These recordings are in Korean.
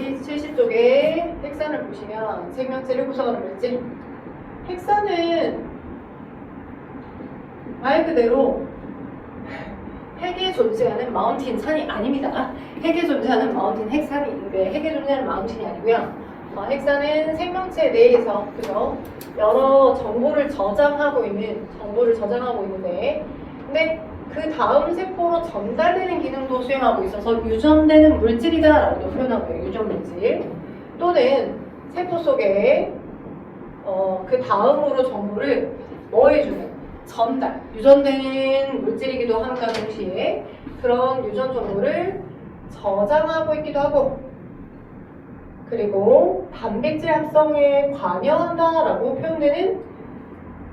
여기 70쪽에 헥산을 보시면 생명체를 구성하는 물질. 헥산은 말 그대로 핵에 존재하는 마운틴 산이 아닙니다. 핵에 존재하는 마운틴 헥산이 있는데 핵에 존재하는 마운틴이 아니고요. 헥산은 생명체 내에서 그죠? 여러 정보를 저장하고 있는데 근데 그 다음 세포로 전달되는 기능도 수행하고 있어서 유전되는 물질이다 라고도 표현하고요. 유전 물질 또는 세포 속에 그 다음으로 정보를 뭐 해주는 전달, 유전되는 물질이기도 함과 동시에 그런 유전 정보를 저장하고 있기도 하고 그리고 단백질 합성에 관여한다 라고 표현되는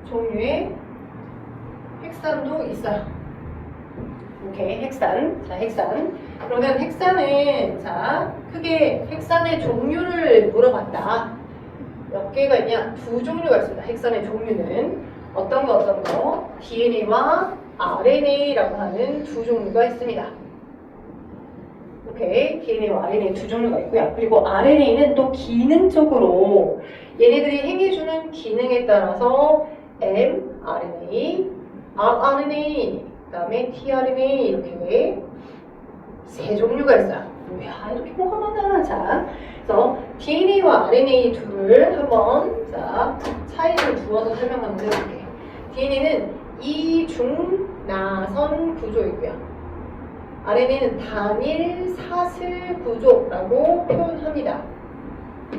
종류의 헥산도 있어요. 오케이, 헥산. 자, 헥산. 그러면 헥산은, 자, 크게 헥산의 종류를 물어봤다. 몇 개가 있냐? 2종류가 있습니다. 헥산의 종류는. 어떤 거? DNA와 RNA라고 하는 2종류가 있습니다. 오케이, DNA와 RNA 2종류가 있고요. 그리고 RNA는 또 기능적으로 얘네들이 행해주는 기능에 따라서 mRNA, rRNA, 그 다음에 tRNA 이렇게 3종류가 있어요. 이야, 이렇게 뭐가 많아. 자, 그래서 DNA와 RNA 둘을 한번 자 차이를 두어서 설명 한번 해볼게요. DNA는 이중나선 구조이고요. RNA는 단일 사슬 구조라고 표현합니다.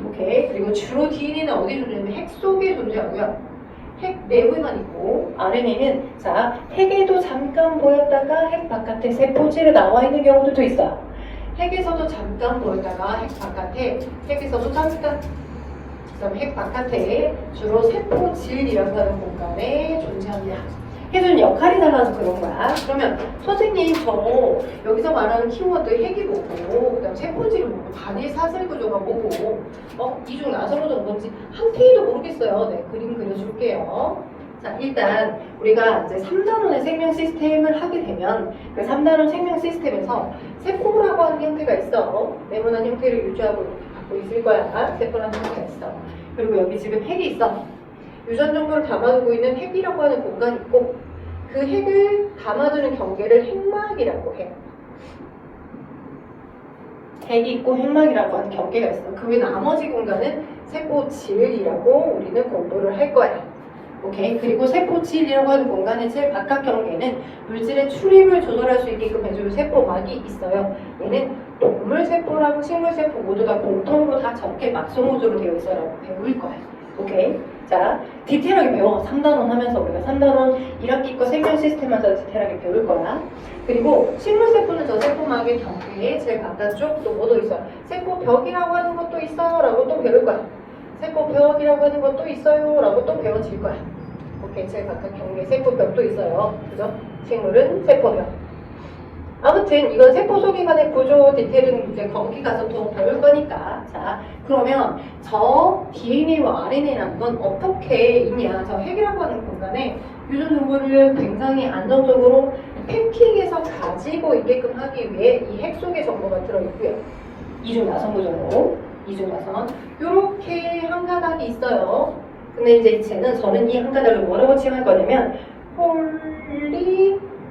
오케이. 그리고 주로 DNA는 어디 존재하냐면 핵 속에 존재하고요. 핵 내부에만 있고 RNA는 자 핵에도 잠깐 보였다가 핵 바깥에 세포질에 나와 있는 경우도 있어요. 핵에서도 잠깐 보였다가 핵 바깥에 핵에서도 잠깐 그다음에 핵 바깥에 주로 세포질이라고 하는 공간에 존재합니다. 해주는 역할이 달라서 그런 거야. 그러면 선생님 저 여기서 말하는 키워드 핵이 뭐고 그다음 세포질이 뭐고 단일 사슬 구조가 뭐고 이중 나선 구조가 뭔지 한 페이도 모르겠어요. 네, 그림 그려줄게요. 자, 일단 우리가 이제 3단원의 생명 시스템을 하게 되면 그 3단원 생명 시스템에서 세포라고 하는 형태가 있어. 네모난 형태를 유지하고 갖고 있을 거야. 세포라는 형태가 있어. 그리고 여기 지금 핵이 있어. 유전 정보를 담아두고 있는 핵이라고 하는 공간이 있고 그 핵을 담아두는 경계를 핵막이라고 해요. 핵이 있고 핵막이라고 하는 경계가 있어. 그 외 나머지 공간은 세포질이라고 우리는 공부를 할 거야. 오케이. 그리고 세포질이라고 하는 공간의 제일 바깥 경계는 물질의 출입을 조절할 수 있게끔 해주는 세포막이 있어요. 얘는 동물세포랑 식물세포 모두 다 공통으로 다 적게 막소모조로 되어 있어라고 배울 거야. 오케이. 자, 디테일하게 배워. 3단원 하면서 우리가 3단원 1학기 거 생명 시스템 하면서 디테일하게 배울 거야. 그리고 식물세포는 저 세포막의 경계에 제일 바깥쪽 또 뭐도 있어요. 세포벽이라고 하는 것도 있어 라고 또 배울 거야. 세포벽이라고 하는 것도 있어요 라고 또 배워질 거야. 오케이. 제일 바깥 경계에 세포벽도 있어요. 그죠? 식물은 세포벽. 아무튼 이건 세포 속에 관한 구조 디테일은 이제 거기 가서 더 배울 거니까. 자, 그러면 저 DNA와 RNA라는 건 어떻게 있냐? 저 핵이라고 하는 공간에 유전 정보를 굉장히 안정적으로 패킹해서 가지고 있게끔 하기 위해 이 핵 속에 정보가 들어있고요. 이중나선 구조로 이중나선 요렇게 한 가닥이 있어요. 근데 이제 저는 이 한 가닥을 뭐라고 칭할 거냐면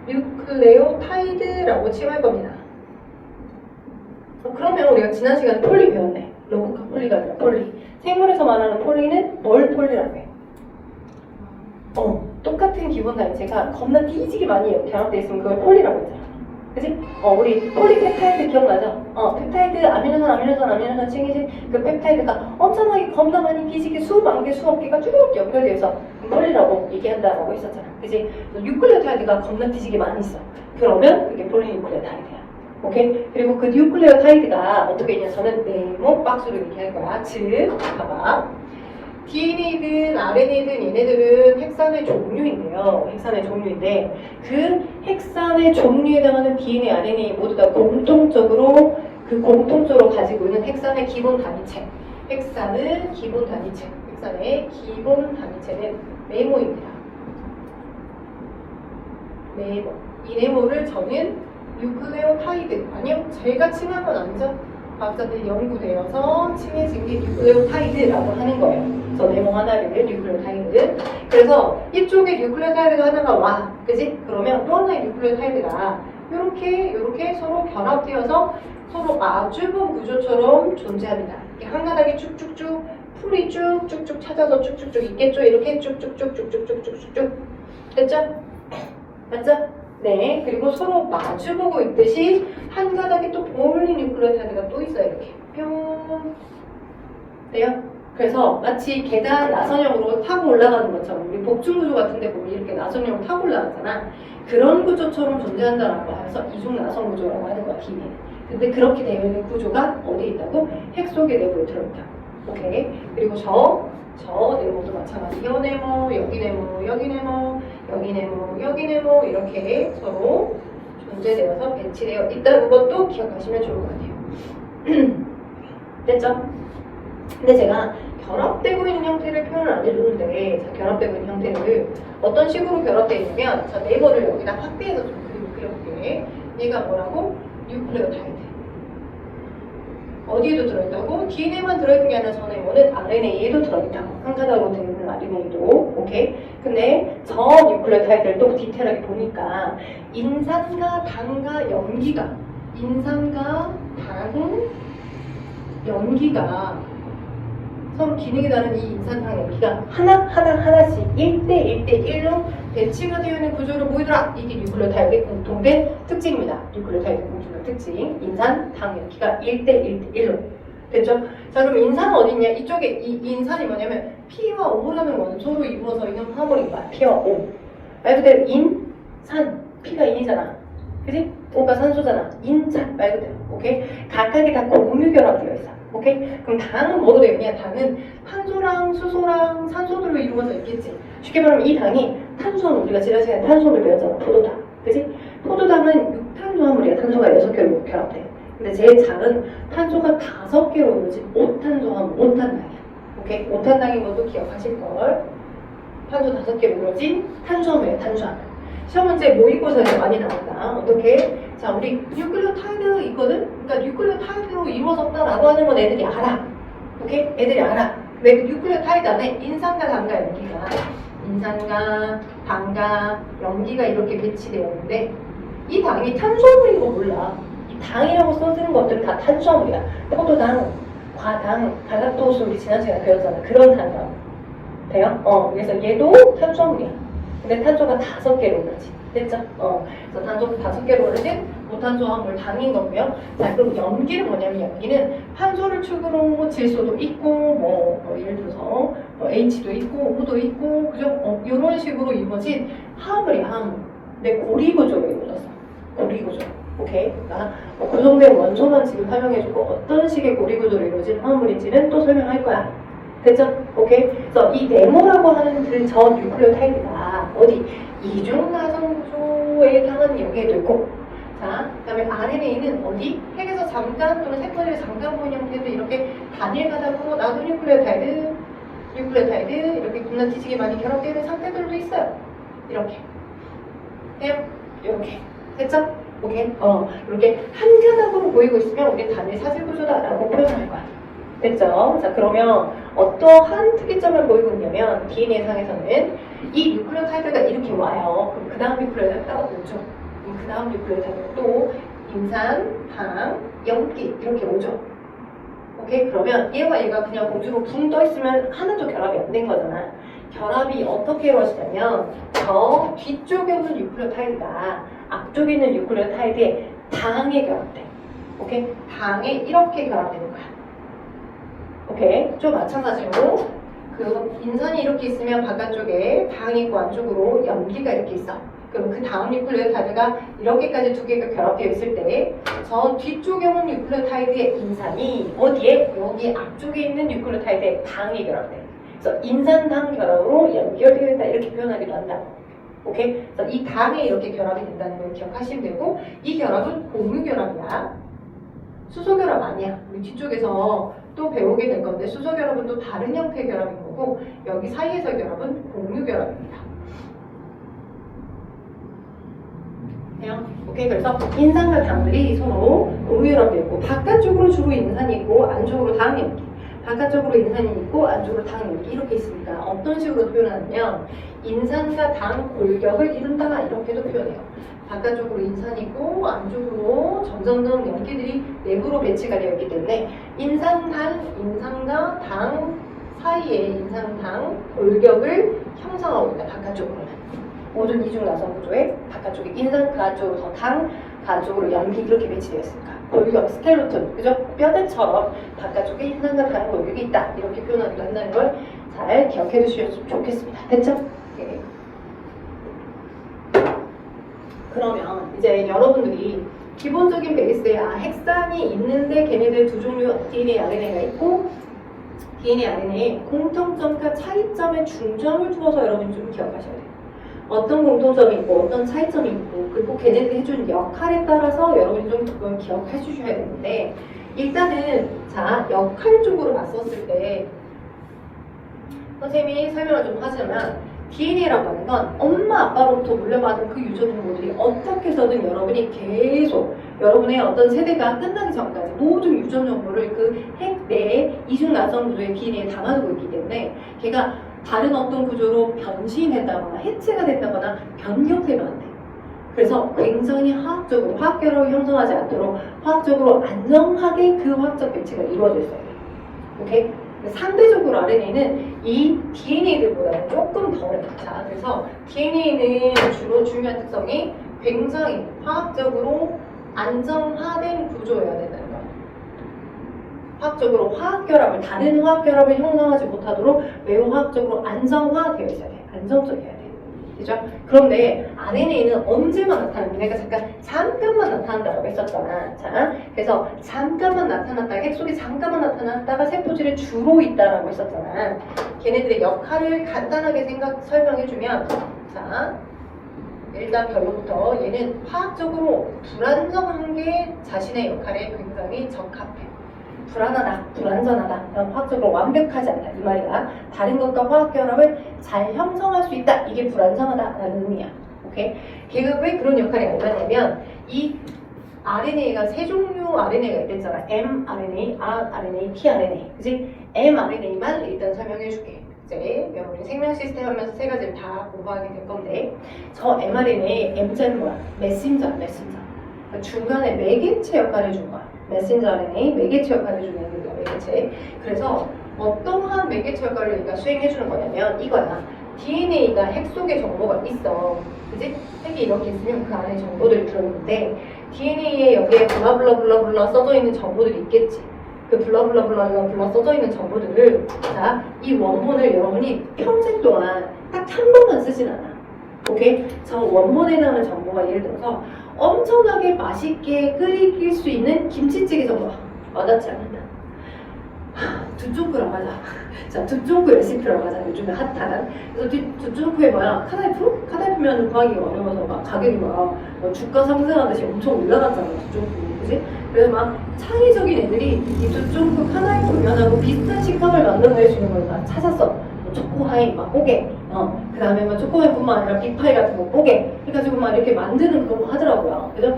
뉴클레오타이드라고 칭할 겁니다. 그러면 우리가 지난 시간에 폴리 배웠네. 로그카 폴리가 아니라 폴리. 생물에서 말하는 폴리는 뭘 폴리라고 해? 똑같은 기본 단체가 겁나 뒤지게 많이 결합되어 있으면 그걸 폴리라고 했잖아. 그치? 우리 폴리펩타이드 기억나죠? 펩타이드, 아미노산 칭이지 그 펩타이드가 엄청나게 겁나 많이 뒤지게 수만 개, 수억 개가 쭉 연결되어서 폴리라고 얘기한다라고 했었잖아. 그치? 뉴클레오타이드가 겁나 뒤지게 많이 있어. 그러면 그게 폴리뉴클레오타이드야. 오케이? 그리고 그 뉴클레오타이드가 어떻게 있냐? 저는 네모 박스로 얘기할 거야. 즉, 봐봐. DNA든 RNA든 얘네들은 핵산의 종류인데요. 핵산의 종류인데 그 핵산의 종류에 해당하는 DNA, RNA 모두 다 공통적으로 가지고 있는 핵산의 기본 단위체. 핵산의 기본 단위체. 핵산의 기본 단위체는 네모입니다. 네모. 이 네모를 저는 뉴클레오타이드 아니요. 제가 칭한 건 아니죠. 과학자들이 연구되어서 칭해진 게 뉴클레오타이드라고 하는 거예요. 그래서 네모 하나를 뉴클레오타이드. 그래서 이쪽에 뉴클레오타이드가 하나가 와, 그지? 그러면 또 하나의 뉴클레오타이드가 이렇게 서로 결합되어서 서로 마주본 구조처럼 존재합니다. 이렇게 한 가닥이 쭉쭉쭉 풀이 쭉쭉쭉 찾아서 쭉쭉쭉 있겠죠? 이렇게 쭉쭉쭉쭉쭉쭉쭉쭉 됐죠? 맞죠? 네. 그리고 서로 마주보고 있듯이 한 가닥에 또 볼린 뉴클레오타이드가 또 있어요. 이렇게 뿅 돼요? 그래서 마치 계단 나선형으로 타고 올라가는 것처럼 우리 복층구조 같은데 보면 이렇게 나선형으로 타고 올라가잖아. 그런 구조처럼 존재한다라고 해서 이중 나선 구조라고 하는 거야. 비밀. 근데 그렇게 되어 있는 구조가 어디에 있다고? 핵 속의 내부에 들어있다. 오케이. 그리고 저 네모도 마찬가지. 이 네모, 여기 네모, 여기 네모, 여기 네모, 여기 네모 이렇게 서로 존재되어서 배치되어 있다는 것도 기억하시면 좋을 것 같아요. 됐죠? 근데 제가 결합되고 있는 형태를 표현을 안 해줬는데, 자, 결합되고 있는 형태를 어떤 식으로 결합되어 있냐면, 자, 네모를 여기다 확대해서 좀 그려볼게. 얘가 뭐라고? 뉴클레오타이드. 어디에도 들어있다고? DNA만 들어있는 게 아니라 저 네모는 RNA에도 들어있다고. 한 가닥으로 되어 있는 RNA도. 오케이? 근데 저 뉴클레오타이드를 또 디테일하게 보니까 인산과 당과 염기가 서로 기능이 다른 이 인산당 염기가 하나씩 1대1로 배치가 되어 있는 구조로 보이더라. 이게 뉴클레오타이드의 공통된 특징입니다. 뉴클레오타이드의 공통된 특징. 인산, 당 염기가 1대1로. 됐죠? 자, 그럼 인산은 어디 있냐? 이쪽에 이 인산이 뭐냐면 P와 O라는 원소로 이루어져 있는 화물인 거야. P와 O. 말 그대로 인산. P가 인이잖아. 그지? O가 산소잖아. 인산. 말 그대로. 오케이? 각각이 다 공유결합되어 있어. 오케이? 그럼 당은 뭐로 되어 있냐? 당은 탄소랑 수소랑 산소들로 이루어져 있겠지. 쉽게 말하면 이 당이 탄수화물, 우리가 지난 시간에 탄수화물 배웠잖아. 포도당. 그지? 포도당은 6탄수화물이야. 탄소가 6개로 결합돼. 근데 제일 작은 탄소가 5개로 이루어진 5탄수화물, 5탄당이야. 오케이? 5탄당인 것도 기억하실걸. 탄소 5개로 이루어진 탄수화물이야. 탄수화물. 시험 문제 모의고사에서 많이 나온다. 어떻게? 자, 우리 뉴클레오타이드 있거든? 그러니까 뉴클레오타이드로 이루어졌다라고 하는 건 애들이 알아. 오케이? 애들이 알아. 왜 그 뉴클레오타이드 안에 인산과 당과 염기가 이렇게 배치되어 있는데 이 당이 탄수화물인 거 몰라. 이 당이라고 써지는 것들은 다 탄수화물이야. 포도당, 과당, 갈락토스 우리 지난 시간에 배웠잖아. 그런 단어. 돼요? 그래서 얘도 탄수화물이야. 근데 탄소가 5개로 오르지. 됐죠? 그래서 탄소가 5개로 오르는 무탄수화물 당인 거고요. 자, 그럼 염기는 뭐냐면 염기는 탄소를 축으로 질소도 있고, 예를 들어서 H도 있고, O도 있고, 그죠? 이런 식으로 이루어진 화합물이야, 화합물. 근데 고리구조로 이루어졌어. 고리구조. 오케이? 그러니까 구성된 원소만 지금 설명해주고 어떤 식의 고리구조로 이루어진 화합물인지는 또 설명할 거야. 됐죠? 오케이? 그래서 이 네모라고 하는 저 뉴클레오타이드가 어디? 이중나선 구조에 해당하는 여기에도 있고, 자, 그 다음에 RNA는 어디? 핵에서 잠깐 또는 세포들이 잠깐 보이는 형태도 이렇게 단일 가닥으로 나도 뉴클레오타이드 이렇게 겁나 뒤지게 많이 결합되어 있는 상태들도 있어요. 이렇게. 돼요? 이렇게. 됐죠? 오케이? 이렇게 한 가닥으로 보이고 있으면 우리 단일 사질 구조다라고 표현할 거야. 됐죠? 자, 그러면 어떠한 특이점을 보이고 있냐면 DNA상에서는 이 뉴클레오타이드가 이렇게 와요. 그럼 그 다음 뉴클레오타이드가 따로 오죠. 그 다음 뉴클레오타이드가 또 인산, 당, 염기 이렇게 오죠. 오케이? 그러면 얘가 그냥 공주로 붕 떠있으면 하나도 결합이 안 된 거잖아. 결합이 어떻게 이루어지냐면 저 뒤쪽에 있는 뉴클레오타이드가 앞쪽에 있는 뉴클레오타이드에 당에 결합돼. 오케이? 당에 이렇게 결합되는 거야. 오케이. 좀 마찬가지로 그 인산이 이렇게 있으면 바깥쪽에 당이 있고 안쪽으로 염기가 이렇게 있어. 그럼 그 다음 뉴클레오타이드가 이렇게까지 두 개가 결합되어 있을 때 저 뒤쪽에 오는 뉴클레오타이드의 인산이 어디에? 여기 앞쪽에 있는 뉴클레오타이드의 당이 결합돼. 그래서 인산당 결합으로 연결되어 있다 이렇게 표현하기도 한다. 오케이? 그래서 이 당에 이렇게 결합이 된다는 걸 기억하시면 되고 이 결합은 공유결합이야. 수소결합 아니야. 우리 뒤쪽에서 또 배우게 될 건데 수소결합은 또 다른 형태의 결합인 거고 여기 사이에서의 결합은 공유결합입니다. 돼요? 오케이, 그래서 인산과 당들이 서로 동유럽되어 있고 바깥쪽으로 주로 인산이 있고 안쪽으로 당이 있고 바깥쪽으로 인산이 있고 안쪽으로 당이 있고 이렇게 있으니까 어떤 식으로 표현하냐면 인산과 당 골격을 이룬다 이렇게도 표현해요. 바깥쪽으로 인산이 있고 안쪽으로 점점 연기들이 내부로 배치가 되어 있기 때문에 인산과 당 사이에 인산당 골격을 형성하고 있다. 바깥쪽으로는 모든 이중 나선 구조의 바깥쪽에 인산 그 안쪽으로 더 당 그 안쪽으로 연기 이렇게 배치되어 있으니까 골격 스켈레톤 그죠? 뼈대처럼 바깥쪽에 인산과 당 골격이 있다 이렇게 표현하기도 한다는 걸 잘 기억해 두시면 좋겠습니다. 됐죠? 네. 그러면 이제 여러분들이 기본적인 베이스에 핵산이 있는데 걔네들 두 종류 DNA, RNA가 있고 DNA, RNA의 공통점과 차이점에 중점을 두어서 여러분이 좀 기억하셔야 돼요. 어떤 공통점이 있고 어떤 차이점이 있고 그리고 걔네들이 해준 역할에 따라서 여러분이 좀 그걸 기억해 주셔야 되는데 일단은 자 역할 쪽으로 봤었을 때 선생님이 설명을 좀 하자면 DNA라고 하는 건 엄마 아빠로부터 물려받은 그 유전 정보들이 어떻게 해서든 여러분이 계속 여러분의 어떤 세대가 끝나기 전까지 모든 유전 정보를 그 핵 내에 이중 나선 구조의 DNA에 담아두고 있기 때문에 걔가 다른 어떤 구조로 변신했다거나 해체가 됐다거나 변경되면 안 돼요. 그래서 굉장히 화학적으로 화학 결합을 형성하지 않도록 화학적으로 안정하게 그 화학적 배치가 이루어져 있어야 돼요. 오케이? 상대적으로 RNA는 이 DNA들보다는 조금 덜해요. 자, 그래서 DNA는 주로 중요한 특성이 굉장히 화학적으로 안정화된 구조여야 된다는 거예요. 화학적으로 화학결합을 다른 화학결합을 형성하지 못하도록 매우 화학적으로 안정화되어 있어야 돼요. 안정적이어야 돼요. 그죠? 그런데 RNA는 언제만 나타나는 내가 잠깐만 나타난다고 했었잖아. 자, 그래서 잠깐만 나타났다가 핵 속에 잠깐만 나타났다가 세포질에 주로 있다라고 했었잖아. 걔네들의 역할을 간단하게 설명해주면 자, 일단 별로부터 얘는 화학적으로 불안정한 게 자신의 역할에 굉장히 적합해. 불안하다, 불안전하다, 화학적으로 완벽하지 않다 이 말이야. 다른 것과 화학결합을 잘 형성할 수 있다. 이게 불안정하다라는 의미야. 오케이? 걔가 왜 그런 역할이 안 나냐면 이 RNA가 세 종류 RNA가 있댔잖아. mRNA, rRNA, tRNA. 그지? mRNA만 일단 설명해 줄게. 이제 여러분이 생명 시스템 하면서 세 가지를 다 공부하게 될 건데 저 mRNA, m자는 뭐야? 메신저. 그러니까 중간에 매개체 역할을 해준 거야. 메신저 RNA, 매개체 역할을 해주는 거야. 매개체. 그래서 어떠한 매개체 역할을 얘가 수행해주는 거냐면 이거야. DNA가 핵 속에 정보가 있어. 그지? 핵이 이렇게 있으면 그 안에 정보들이 들어있는데 DNA에 여기에 블라블라블라블라 써져 있는 정보들이 있겠지. 그 블라블라블라블라 써져 있는 정보들을 자, 이 원본을 여러분이 평생 동안 딱 한 번만 쓰진 않아. 오케이? 저 원본에 해당하는 정보가 예를 들어서 엄청나게 맛있게 끓일 수 있는 김치찌개 정보가 와닿지 않는다. 두쫑쿠라고 하자. 자, 두쫑쿠 레시피라고 하자. 요즘에 핫한. 그래서 두쫑쿠에 뭐야? 카다이프? 카다이프면 구하기가 어려워서 막 가격이 막 주가 상승하듯이 엄청 올라갔잖아. 두쫑쿠. 그지? 그래서 막 창의적인 애들이 이 두쫑쿠 카다이프 면하고 비슷한 식감을 만들어낼 수 있는 걸 다 찾았어. 초코하이, 막 뽀개. 그 다음에 막 초코하이뿐만 아니라 빅파이 같은 거 뽀개. 해가지고 막 이렇게 만드는 그런 거 하더라고요. 그래서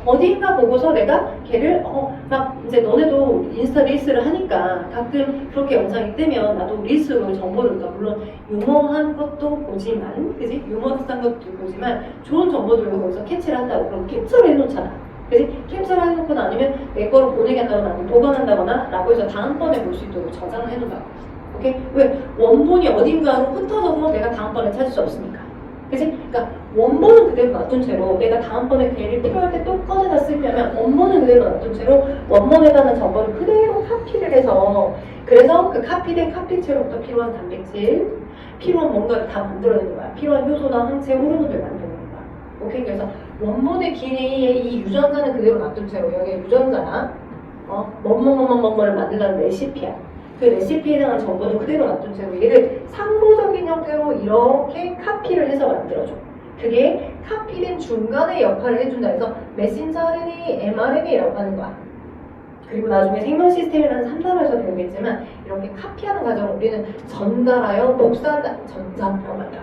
어딘가 보고서 내가 걔를 막 이제 너네도 인스타 릴스를 하니까 가끔 그렇게 영상이 뜨면 나도 릴스로 정보를 그러니까 물론 유머한 것도 보지만 그지? 유머스한 것도 보지만 좋은 정보들을 거기서 캡처를 한다고 그럼 캡처를 해놓잖아. 그지? 캡처를 해놓거나 아니면 내 거를 보내게 한다거나 아니면 보관한다거나 라고 해서 다음번에 볼 수 있도록 저장을 해놓는다고. 오케이? 왜? 원본이 어딘가로 흩어져서 내가 다음번에 찾을 수 없으니까. 그치? 그러니까 원본은 그대로 놔둔 채로 내가 다음번에 걔를 필요할 때 또 꺼내다 쓰려면 원본은 그대로 놔둔 채로 원본에 관한 정보를 그대로 카피를 해서 그래서 그 카피된 카피체로부터 필요한 단백질, 필요한 뭔가를 다 만들어내는 거야. 필요한 효소나 항체, 호르몬들 만드는 거야. 오케이? 그래서 원본의 DNA의 이 유전자는 그대로 놔둔 채로 여기에 유전자야. 뭐를 만들라는 레시피야. 그 레시피에 대한 정보는 그대로 놔둔 채로 얘를 상보적인 형태로 이렇게 카피를 해서 만들어줘. 그게 카피된 중간의 역할을 해준다 해서 메신저 RNA, mRNA라고 하는 거야. 그리고 나중에 생명 시스템이라는 3단원에서 배우겠지만 이렇게 카피하는 과정을 우리는 전달하여 복사한다. 전자라고 한다.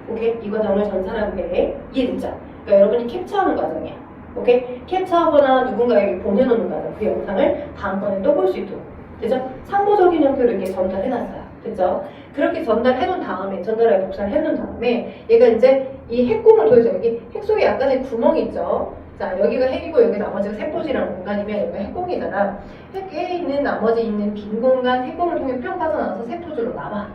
오케이? 이 과정을 전산하는 게 이해됐죠? 그러니까 여러분이 캡처하는 과정이야. 오케이? 캡처하거나 누군가에게 보내놓는 과정. 그 영상을 다음번에 또 볼 수 있도록. 그죠? 상호적인 형태로 이렇게 전달해놨어요. 그죠? 그렇게 전달해놓은 다음에, 전달하고 복사를 해놓은 다음에, 얘가 이제 이 핵공을 통해서 여기 핵 속에 약간의 구멍이 있죠? 자, 여기가 핵이고 여기 나머지가 세포지라는 공간이면 여기가 핵공이잖아. 핵에 있는 나머지 있는 빈 공간, 핵공을 통해 뿅 빠져나와서 세포질로 나와.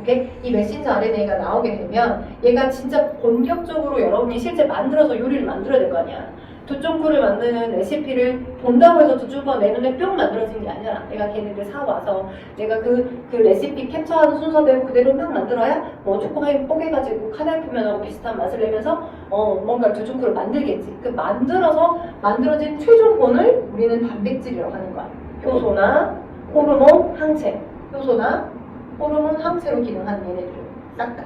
오케이? 이 메신저 RNA가 나오게 되면 얘가 진짜 본격적으로 여러분이 실제 만들어서 요리를 만들어야 될 거 아니야. 두쫑코를 만드는 레시피를 본다고 해서 두쫑코가 내 눈에 뿅 만들어진 게 아니라 내가 걔네들 사와서 내가 그 레시피 캡처하는 순서대로 그대로 막 만들어야 뭐 초코파이 뽀개가지고 카다이 표면하고 비슷한 맛을 내면서 뭔가 두쫑코를 만들겠지. 그 만들어진 최종본을 우리는 단백질이라고 하는 거야. 효소나 호르몬, 항체. 효소나 호르몬, 항체로 기능하는 얘네들 싹 다.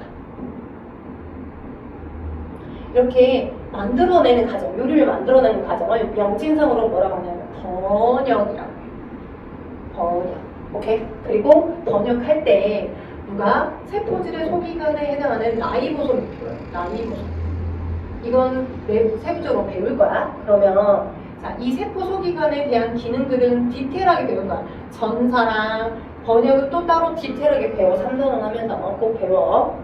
이렇게 만들어내는 과정, 요리를 만들어내는 과정을 명칭상으로 뭐라고 하냐면 번역이라고 해요. 번역. 오케이? 그리고 번역할 때 누가 세포질의 소기관에 해당하는 라이보솜이 있고요. 라이보솜. 이건 세부적으로 배울 거야. 그러면 자, 이 세포 소기관에 대한 기능들은 디테일하게 배울 거야. 전사랑 번역은 또 따로 디테일하게 배워. 3단원 하면서 꼭 배워.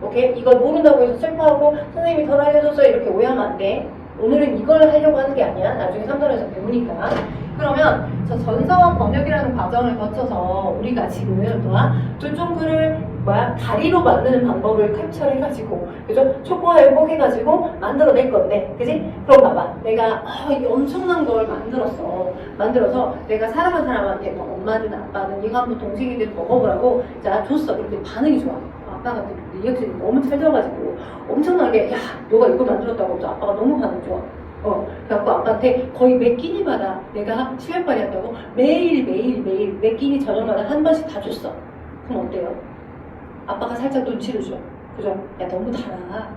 오케이? 이걸 모른다고 해서 슬퍼하고 선생님이 덜 알려줬어요 이렇게 오해하면 안 돼. 오늘은 이걸 하려고 하는 게 아니야. 나중에 3단원에서 배우니까. 그러면 저 전사와 번역이라는 과정을 거쳐서 우리가 지금 두쫑코를 다리로 만드는 방법을 캡처를 해가지고 그죠? 초코화를 뽀개가지고 만들어낼 건데 그지? 그럼 봐봐. 내가 이 엄청난 걸 만들어서 내가 사랑하는 사람한테 뭐 엄마든 아빠든 이거 한번 동생이든 먹어보라고 자 줬어. 근데 반응이 좋아. 아빠가 리액션이 너무 잘 들어가지고 엄청나게 야 너가 이거 만들었다고 해서 아빠가 너무 반응 좋아. 그래갖고 아빠한테 거의 매 끼니마다 내가 실력발휘 한다고 매일 매 끼니 저녁마다 한 번씩 다 줬어. 그럼 어때요? 아빠가 살짝 눈치를 줘. 그죠? 야 너무 달아.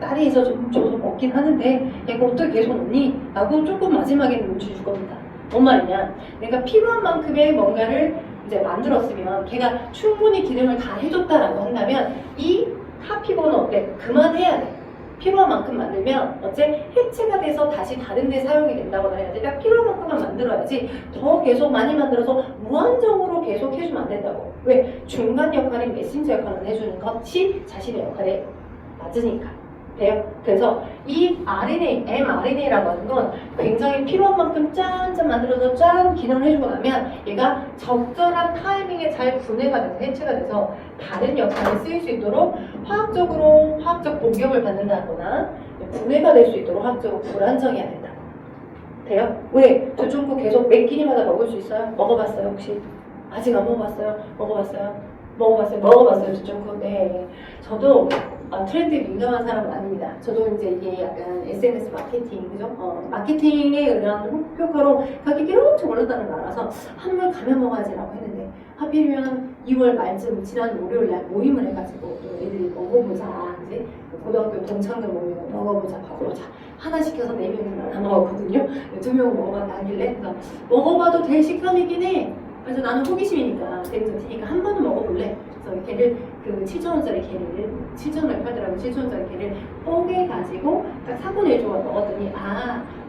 딸이 해서 좀 줘서 먹긴 하는데 야 이거 어떻게 계속 먹니? 라고 조금 마지막에 눈치 줄 겁니다. 뭔 말이냐? 내가 필요한 만큼의 뭔가를 이제 만들었으면 걔가 충분히 기능을 다 해줬다라고 한다면 이 카피본은 어때? 그만해야 돼. 필요한 만큼 만들면 어째 해체가 돼서 다시 다른 데 사용이 된다거나 해야지. 그러니까 필요한 만큼만 만들어야지 더 계속 많이 만들어서 무한정으로 계속 해주면 안 된다고. 왜? 중간 역할인 메신저 역할을 해주는 것이 자신의 역할에 맞으니까. 돼요? 그래서 이 RNA, mRNA라고 하는 건 굉장히 필요한 만큼 짠짠 만들어서 짠 기능을 해주고 나면 얘가 적절한 타이밍에 잘 분해가 돼서 해체가 돼서 다른 역할에 쓰일 수 있도록 화학적 공격을 받는다거나 분해가 될 수 있도록 화학적으로 불안정해야 된다. 돼요? 왜? 두쫑코 계속 몇 끼니마다 먹을 수 있어요? 먹어봤어요 혹시? 아직 안 먹어봤어요? 먹어봤어요 두쫑코? 네. 저도 트렌드에 민감한 사람은 아닙니다. 저도 이제 이게 약간 SNS 마케팅, 그죠? 마케팅의 이런 효과로 가격이 엄청 올랐다는 거 알아서 한물 가면 먹어야지라고 했는데 하필이면 2월 말쯤 지난 월요일 날 모임을 해가지고 또 애들이 먹어보자, 그지? 고등학교 동창들 모이면 먹어보자. 하나 시켜서 4명이 다 먹었거든요. 2명 먹어봤다 하길래 그래서 먹어봐도 될 식감이긴 해. 그래서 나는 호기심이니까 재밌으니까 한 번은 먹어볼래. 그래서 걔를 그 7,000원짜리 걔를 7,000원에 팔더라고. 7,000원짜리 걔를 뽀개가지고 딱 4분의 1조각 먹었더니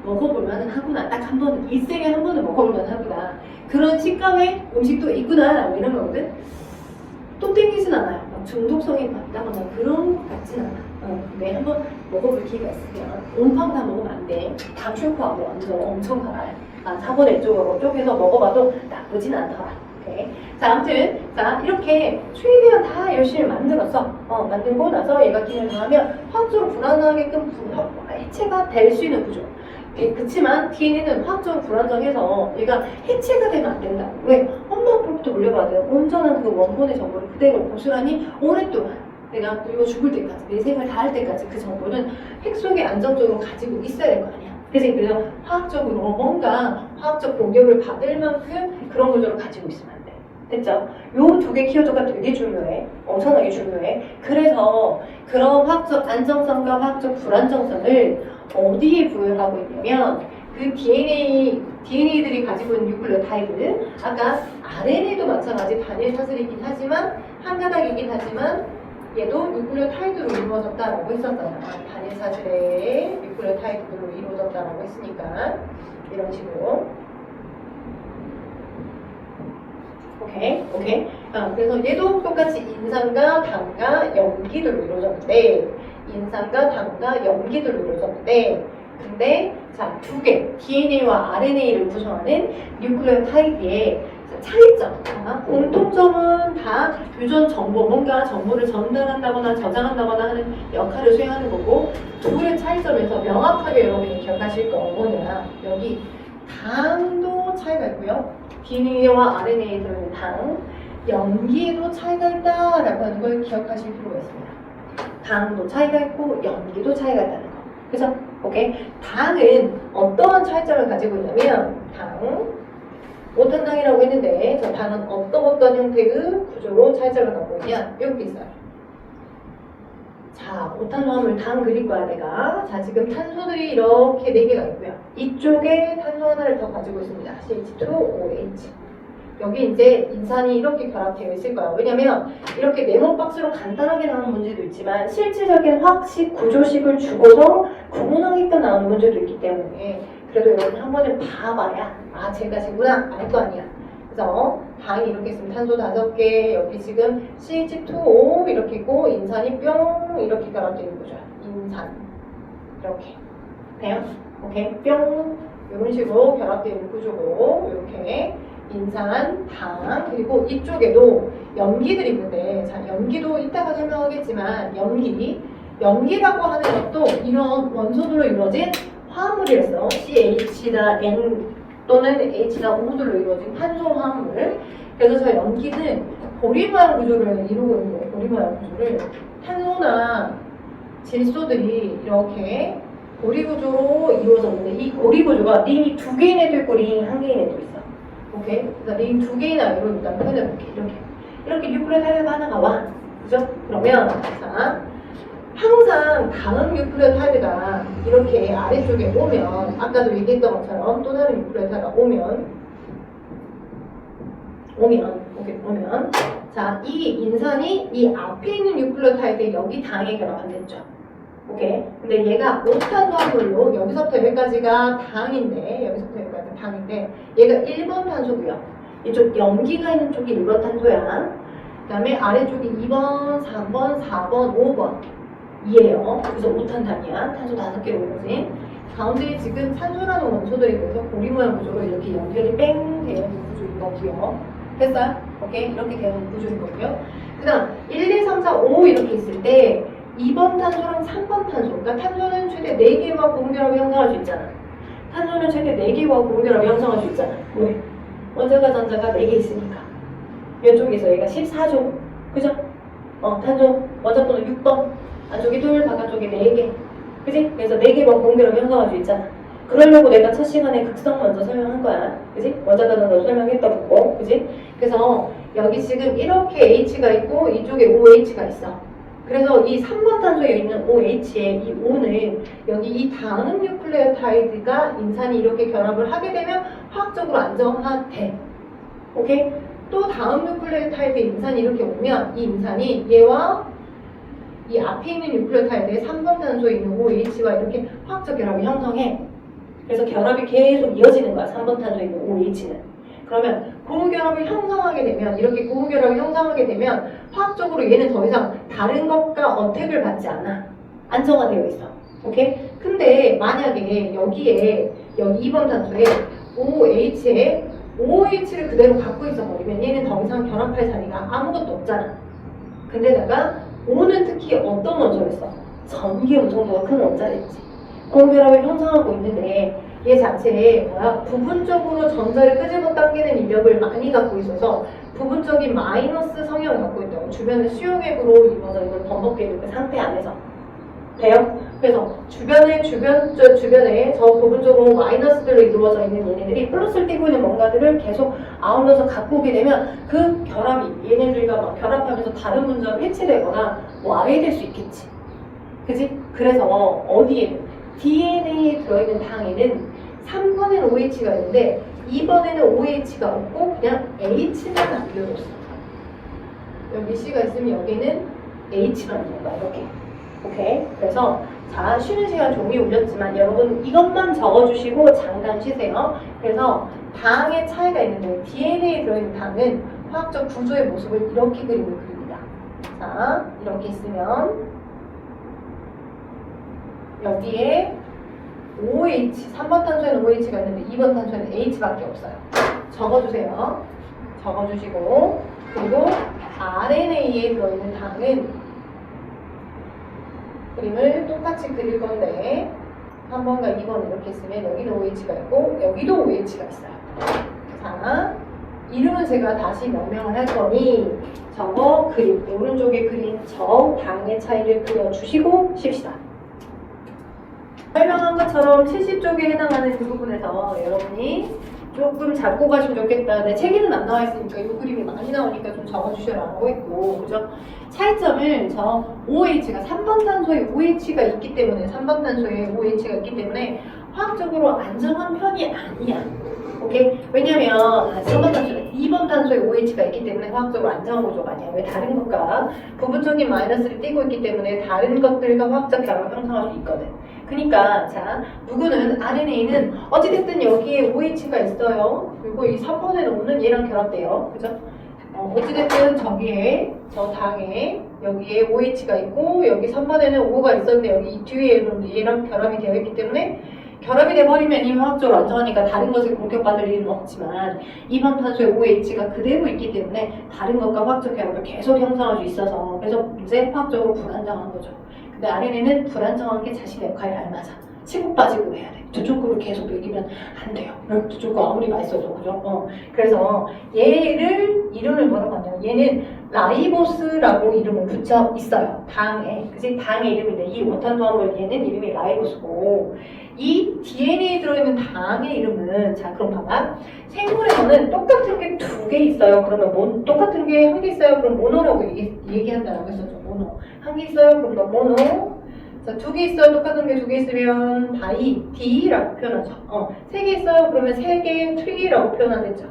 먹어볼만은 하구나. 딱 한 번, 일생에 한 번은 먹어볼만 하구나. 그런 식감의 음식도 있구나. 뭐 이런 거거든. 또 땡기진 않아요. 막 중독성이 맞다거나 그런 것 같진 않아. 근데 한번 먹어볼 기회가 있으면 온팡 다 먹으면 안 돼. 당 쇼크하고 완전 엄청 달아요. 4분의 1쪽으로 쪼개서 먹어봐도 나쁘진 않더라. 오케이. 자, 아무튼 이렇게 최대한 다 열심히 만들어서 만들고 나서 얘가 기능을 다하면 화학적으로 불안하게끔 해체가 될 수 있는 구조. 그치만 DNA는 화학적으로 불안정해서 얘가 해체가 되면 안 된다. 왜? 엄마 아빠부터 물려받은 온전한 그 원본의 정보를 그대로 고스란히 오랫동안 내가 그리고 죽을 때까지 내 생을 다할 때까지 그 정보는 핵 속에 안정적으로 가지고 있어야 될 거 아니야. 그래서 화학적으로 뭔가 화학적 공격을 받을 만큼 그런 구조를 가지고 있으면 안 돼. 됐죠? 요 두 개 키워드가 되게 중요해. 엄청나게 중요해. 그래서 그런 화학적 안정성과 화학적 불안정성을 어디에 부여를 하고 있냐면 그 DNA들이 가지고 있는 뉴클레오타이드 아까 RNA도 마찬가지 단일 사슬이긴 하지만 한 가닥이긴 하지만 얘도 뉴클레오타이드로 이루어졌다라고 했었잖아. 단일 사질의 뉴클레오타이드로 이루어졌다라고 했으니까 이런 식으로. 오케이. 그래서 얘도 똑같이 인산과 당과 염기들로 이루어졌는데, 근데 자, 두 개, DNA와 RNA를 구성하는 뉴클레오타이드의 차이점, 공통점은 다 유전 정보, 뭔가 정보를 전달한다거나 저장한다거나 하는 역할을 수행하는 거고, 둘의 차이점에서 명확하게 여러분이 기억하실 거 뭐냐, 여기 당도 차이가 있고요, DNA와 RNA에 들어있는 당, 염기에도 차이가 있다라고 하는 걸 기억하실 필요가 있습니다. 당도 차이가 있고 염기도 차이가 있다는 거. 그래서 오케이. 당은 어떠한 차이점을 가지고 있냐면, 오탄당이라고 했는데, 저 당은 어떤 형태의 구조로 차이점을 갖고 있냐, 이렇게 있어요. 자, 오탄수화물 당 그릴 거야 내가. 자, 지금 탄소들이 이렇게 4개가 있고요, 이쪽에 탄소 하나를 더 가지고 있습니다. CH2OH. 여기 이제 인산이 이렇게 결합되어 있을 거예요. 왜냐면 이렇게 네모박스로 간단하게 나오는 문제도 있지만 실질적인 화학식 구조식을 주고서 구분하게끔 나오는 문제도 있기 때문에, 그래도 여러분 한 번은 봐봐야 제가 지구나 알 거 아니야. 그래서 당이 이렇게 있으면 탄소 5개, 여기 지금 CH2O 이렇게 있고 인산이 뿅 이렇게 결합되어 있는 거죠. 인산 이렇게 돼요? 오케이, 뿅 이런 식으로 결합되어 있는 구조고, 이렇게 인산, 당, 그리고 이쪽에도 염기들이 있는데, 자, 염기도 이따가 설명하겠지만 염기라고 하는 것도 이런 원소들로 이루어진 화합물이었어. CH나 N 또는 H나 O들로 이루어진 탄소 화합물. 그래서 저 염기는 고리 모양 구조를 이루고 있는 거예요. 고리 모양 구조를. 탄소나 질소들이 이렇게 고리 구조로 이루어졌는데, 이 고리 구조가 링이 2개인 애도 있고 링이 1개인 애도 있어. 오케이? 그래서 링 2개나 이루어졌다. 표현해볼게. 이렇게 뉴클레오타이드가 하나가 와. 그죠? 그러면 자, 항상 다른 뉴클레오타이드가 이렇게 아래쪽에 오면, 아까도 얘기했던 것처럼 또 다른 뉴클레오타이드가 오면, 자, 이 인산이 이 앞에 있는 뉴클레오타이드에 여기 당에 결합됐죠. 오케이. 근데 얘가 5탄수화물로 여기서부터 여기까지가 당인데, 얘가 1번 탄소고요. 이쪽 염기가 있는 쪽이 1번 탄소야. 그 다음에 아래쪽이 2번, 3번, 4번, 5번 이에요. 그래서 5탄당이야. 탄소 5개로 이루어진. 가운데에 지금 산소라는 원소들이 있어서 고리 모양 구조로 이렇게 연결이 뺑 되어 있는 구조인 거고요. 됐어요? 오케이? 이렇게 되는 구조인 거고요. 그 다음 1, 2, 3, 4, 5 이렇게 있을 때 2번 탄소랑 3번 탄소, 그러니까 탄소는 최대 4개와 고무결합을 형성할 수 있잖아. 탄소는 최대 4개와 고무결합을 형성할 수 있잖아. 왜? 원자가 전자가 4개 있으니까. 이쪽에서 얘가 14조. 그죠? 탄소 원자번호 6번. 안쪽이 2, 바깥쪽이 4개. 그지? 그래서 4개와 고무결합을 형성할 수 있잖아. 그러려고 내가 첫 시간에 극성 먼저 설명한 거야. 그지? 원자가 전자 설명했다 보고. 그지? 그래서 여기 지금 이렇게 H가 있고 이쪽에 OH가 있어. 그래서 이 3번 탄소에 있는 OH의 이 O는 여기 이 다음 뉴클레오타이드가 인산이 이렇게 결합을 하게 되면 화학적으로 안정화돼. 오케이? 또 다음 뉴클레오타이드 인산이 이렇게 오면 이 인산이 얘와 이 앞에 있는 뉴클레오타이드의 3번 탄소에 있는 OH와 이렇게 화학적 결합을 형성해. 그래서 결합이 계속 이어지는 거야. 3번 탄소에 있는 OH는. 그러면 고무결합을 형성하게 되면, 이렇게 고무결합을 형성하게 되면 화학적으로 얘는 더 이상 다른 것과 어택을 받지 않아. 안정화되어 있어. 오케이? 근데 만약에 여기에 여기 2번 탄소에 OH를 그대로 갖고 있어 버리면 얘는 더 이상 결합할 자리가 아무것도 없잖아. 근데다가 O는 특히 어떤 원소였어? 전기 음성도가 큰 원자랬지. 고무결합을 형성하고 있는데 얘 자체에 부분적으로 전자를 끄집어 당기는 인력을 많이 갖고 있어서 부분적인 마이너스 성향을 갖고 있다고. 주변의 수용액으로 이루어져 있는 범벅되어 그 상태 안에서 돼요? 그래서 주변에 저 부분적으로 마이너스들로 이루어져 있는 얘네들이 플러스를 띄고 있는 뭔가들을 계속 아울러서 갖고 오게 되면 그 결합이 얘네들과 막 결합하면서 다른 문자로 해체되거나 와해 될 수 있겠지. 그지? 그래서 어디에 DNA에 들어있는 당에는 3번에는 OH가 있는데 2번에는 OH가 없고 그냥 H만 남겨뒀어. 여기 C가 있으면 여기는 H만 있는 거야, 이렇게. 오케이? 그래서 자, 쉬는 시간 종이 올렸지만 여러분 이것만 적어주시고 잠깐 쉬세요. 그래서 당의 차이가 있는데 DNA에 들어있는 당은 화학적 구조의 모습을 이렇게 그림을 그립니다. 자, 이렇게 있으면 여기에 OH, 3번 탄소에는 OH가 있는데 2번 탄소에는 H밖에 없어요. 적어주세요. 적어주시고 그리고 RNA에 들어있는 당은 그림을 똑같이 그릴 건데 3번과 2번 이렇게 있으면 여기도 OH가 있고 여기도 OH가 있어요. 자, 이름은 제가 다시 명명을 할 거니 저거 그림, 오른쪽에 그린 저 당의 차이를 그려주시고 쉽시다. 설명한 것처럼 70쪽에 해당하는 그 부분에서 여러분이 조금 잡고 가시면 좋겠다. 내 책에는 안 나와 있으니까 이 그림이 많이 나오니까 좀 적어주셔라고 했고, 그죠? 차이점을 저 OH가 3번 탄소에 OH가 있기 때문에 3번 탄소에 OH가 있기 때문에 화학적으로 안정한 편이 아니야. 오케이? 왜냐면 3번 탄소에 2번 탄소에 OH가 있기 때문에 화학적으로 안정한 구조가 아니야. 왜 다른 것과 부분적인 마이너스를 띄고 있기 때문에 다른 것들과 화학적 결합을 형성할 수 있거든. 그러니까 자, 누구는 RNA는 어찌됐든 여기에 OH가 있어요. 그리고 이 3번에는 오는 얘랑 결합돼요. 그죠? 어찌됐든 저기에 저 당에 여기에 OH가 있고 여기 3번에는 O가 있었는데 여기 이 뒤에 얘랑 결합이 되어 있기 때문에 결합이 돼버리면 이 화학적으로 안정하니까 다른 것을 공격받을 일은 없지만 2번 탄소의 OH가 그대로 있기 때문에 다른 것과 화학적 결합을 계속 형성할 수 있어서 그래서 문제 화학적으로 불안정한 거죠. 근데 RNA는 불안정한 게 자신의 역할이 알맞아. 치고 빠지고 해야 돼. 저쪽 거를 계속 먹이면 안 돼요. 저쪽 거 아무리 맛있어도, 그죠? 그래서 얘를 이름을 뭐라고 하냐면 얘는 라이보스라고 이름을 붙여 있어요. 당에. 그치? 당의 이름인데 이 원탄수화물 얘는 이름이 라이보스고 이 DNA에 들어있는 당의 이름은 자 그럼 봐봐. 생물에서는 똑같은 게 두 개 있어요. 그러면 똑같은 게 한 개 있어요. 그럼 모노라고 얘기한다라고 했었죠. 모노. 한 개 있어요. 그럼 너 모노. 자, 두 개 있어요. 똑같은 게 두 개 있으면 D라고 표현하죠. 세 개 있어요. 그러면 세 개 트리라고 표현하겠죠.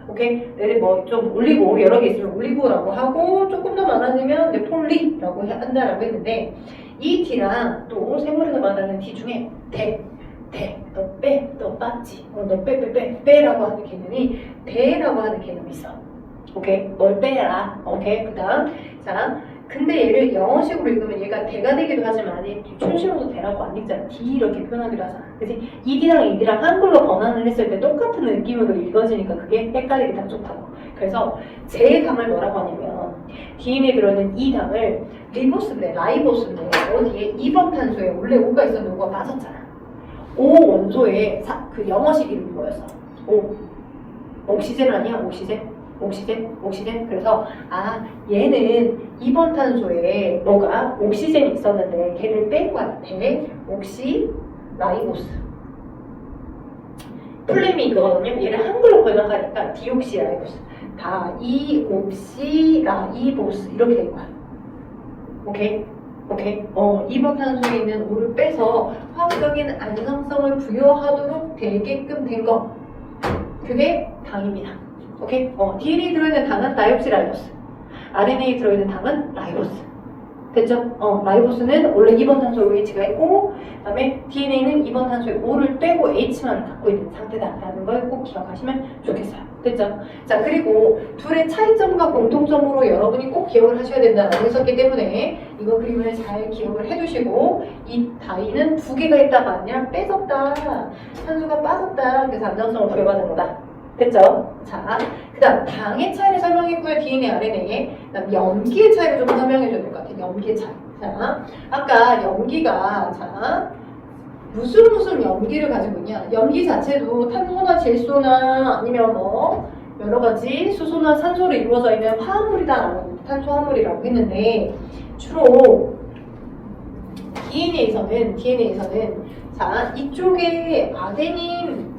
오케이? 얘를 뭐 좀 올리고 여러 개 있으면 올리고라고 하고 조금 더 많아지면 이제 폴리라고 한다라고 했는데 이 D랑 또 생물에서 말하는 D 중에 너 빼, 너 빠지, 너 빼라고 하는 개념이 대라고 하는 개념이 있어. 오케이? 뭘 빼라. 오케이? 그 다음 자 근데 얘를 영어식으로 읽으면 얘가 대가 되기도 하지만 춘식으로도 대라고 안 읽잖아. D 이렇게 표현하기도 하잖아. 그치? 이 D랑 이 D랑 한글로 번안을 했을 때 똑같은 느낌으로 읽어지니까 그게 헷갈리기 딱 좋다고. 그래서 제 당을 뭐라고 하냐면 DNA에 들어있는 이 당을 라이보스인데 어디에 2번 탄소에 원래 O가 있었는데 O가 빠졌잖아. O 원소의 그 영어식 이름이 뭐였어? O. 옥시젠 아니야? 옥시젠. 그래서 얘는 2번 탄소에 뭐가 옥시젠이 있었는데 걔를 뺀 거야. 라이보스. 플레임이 이거거든요. 얘를 한글로 번역하니까 디옥시라이보스. 다이옥시라이보스 이렇게 된 거야. 오케이? 2번 탄소에 있는 O를 빼서 화학적인 안정성을 부여하도록 되게끔 된 거. 그게 당입니다. 오케이? DNA에 들어있는 당은 다이옥시라이보스. RNA에 들어있는 당은 라이보스. 됐죠? 라이보스는 원래 2번 탄소에 OH가 있고 그 다음에 DNA는 2번 탄소에 O를 빼고 H만 갖고 있는 상태다라는 걸 꼭 기억하시면 좋겠어요. 됐죠? 자, 그리고 둘의 차이점과 공통점으로 여러분이 꼭 기억을 하셔야 된다라고 했었기 때문에 이거 그림을 잘 기억을 해두시고 이 다이는 두 개가 있다가 아니라 빼졌다. 탄소가 빠졌다. 그래서 안정성을 부여받은 거다. 됐죠? 자, 그 다음 당의 차이를 설명했고요. DNA, RNA. 그 다음 염기의 차이를 좀 설명해 줘야 될 것 같아요. 염기의 차이. 자, 아까 염기가 무슨 염기를 가지고 있냐? 염기 자체도 탄소나 질소나 아니면 뭐 여러 가지 수소나 산소로 이루어져 있는 화합물이다라고 탄소화물이라고 했는데 주로 DNA에서는 자 이쪽에 아데닌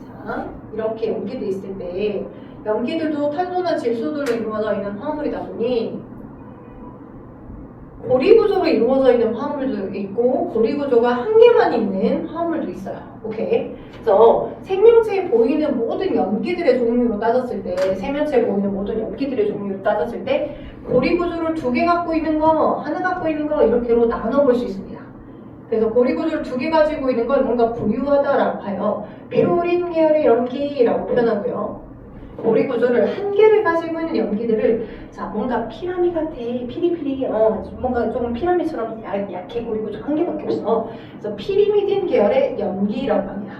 이렇게 염기도 있을 때 염기들도 탄소나 질소들로 이루어져 있는 화합물이다 보니 고리구조로 이루어져 있는 화합물도 있고 고리구조가 한 개만 있는 화합물도 있어요. 오케이? 그래서 생명체에 보이는 모든 염기들의 종류로 따졌을 때 생명체에 보이는 모든 염기들의 종류로 따졌을 때 고리구조를 2개 갖고 있는 거, 하나 갖고 있는 거 이렇게로 나눠볼 수 있습니다. 그래서 고리구조를 2개 가지고 있는 건 뭔가 부유하다라고 봐요. 퓨린 계열의 염기라고 표현하고요. 고리구조를 1개를 가지고 있는 염기들을 자 뭔가 피라미 같아 피리피리 뭔가 조금 피라미처럼 약해 고리구조 1개밖에 없어. 그래서 피리미딘 계열의 염기라고 합니다.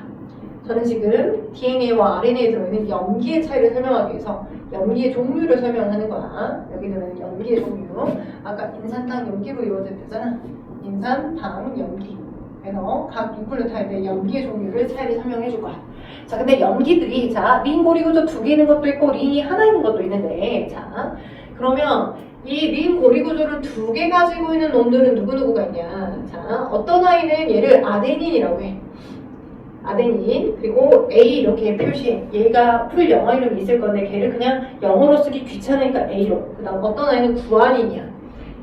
저는 지금 DNA와 RNA에 들어있는 염기의 차이를 설명하기 위해서 염기의 종류를 설명하는 거야. 여기 들어있는 염기의 종류. 아까 인산당 염기로 이루어졌잖아. 인산당 염기. 그래서 각 뉴클레오타이드의 염기의 종류를 차이를 설명해 줄 거야. 자, 근데 염기들이 자 링 고리구조 2개 있는 것도 있고 링이 하나 있는 것도 있는데 자 그러면 이 링 고리구조를 2개 가지고 있는 놈들은 누구누구가 있냐. 자 어떤 아이는 얘를 아데닌이라고 해. 아데닌 그리고 A 이렇게 표시해. 얘가 풀 영어 이름이 있을 건데 걔를 그냥 영어로 쓰기 귀찮으니까 A로. 그 다음 어떤 아이는 구아닌이야.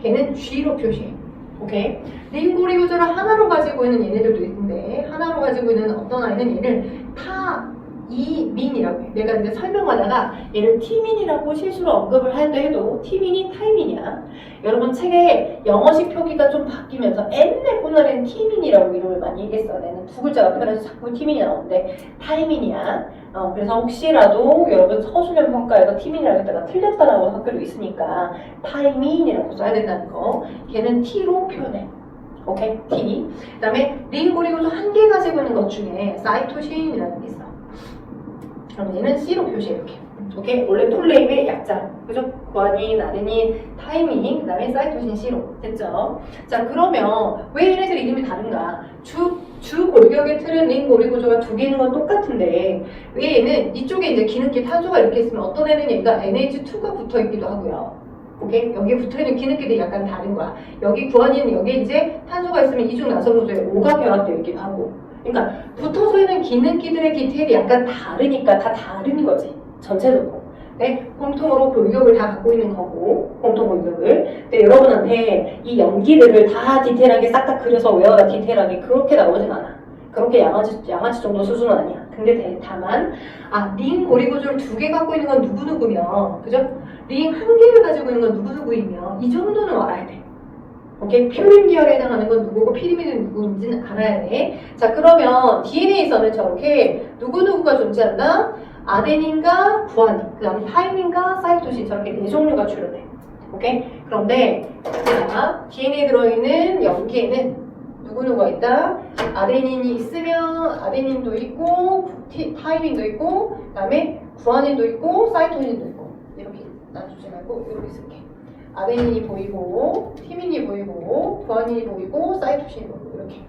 걔는 G로 표시해. 오케이? 링 고리구조를 하나로 가지고 있는 얘네들도 있는데 하나로 가지고 있는 어떤 아이는 얘를 타이민이라고 해. 내가 이제 설명하다가 얘를 티민이라고 실수로 언급을 할 때 해도 티민이 타이민이야. 여러분 책에 영어식 표기가 좀 바뀌면서 옛날 옛날에는 티민이라고 이름을 많이 얘기했어. 내는 2글자가 편해서 자꾸 티민이 나오는데 타이민이야. 그래서 혹시라도 여러분 서술형 평가에서 티민이라고 했다가 틀렸다라고 학교도 있으니까 타이민이라고 써야 된다는 거. 걔는 T로 표현해. 오케이? T. 그 다음에 링 고리구조 1개 가지고 있는 것 중에 사이토신이라는 게 있어. 그럼 얘는 C로 표시해 이렇게. 오케이? 원래 풀네임의 약자. 그죠? 구아닌, 아데닌, 타이민, 그 다음에 사이토신 C로. 됐죠? 자, 그러면 왜 얘네들 이름이 다른가? 주 골격의 틀은 링 고리구조가 2개 있는 건 똑같은데 왜 얘는 이쪽에 이제 기능기 탄소가 이렇게 있으면 어떤 애는 얘가 NH2가 붙어 있기도 하고요. 오케이? 여기에 붙어있는 기능기들이 약간 다른 거야. 여기 구아닌은 여기에 이제 탄소가 있으면 이중 나선 구조에 O가 결합되어 있기도 하고. 그러니까 붙어서 있는 기능기들의 디테일이 약간 다르니까 다 다른 거지. 전체적으로. 네? 공통으로 골격을 다 갖고 있는 거고 공통 골격을. 근데 여러분한테 이 염기들을 다 디테일하게 싹 다 그려서 외워라 디테일하게 그렇게 나오진 않아. 그렇게 양아치 정도 수준은 아니야. 근데 다만 링 고리구조를 2개 갖고 있는 건 누구누구며 그죠? 링 1개를 가지고 있는 건 누구누구이며 이 정도는 알아야 돼. 오케이? 퓨린 계열에 해당하는 건 누구고 피리미드는 누구인지는 알아야 돼. 자 그러면 DNA에서는 저렇게 누구누구가 존재한다? 아데닌과 구아닌, 그 다음에 타이민과 사이토신 저렇게 4종류가 출현해. 오케이? 그런데 자, DNA에 들어있는 염기에는 누구누구가 있다? 아데닌이 있으면 아데닌도 있고 타이민도 있고 그 다음에 구아닌도 있고 사이토신도 있고 이렇게 놔주지 말고 이렇게 쓸게. 아데닌이 보이고 티민이 보이고 구아닌이 보이고 사이토신이 보이고 이렇게.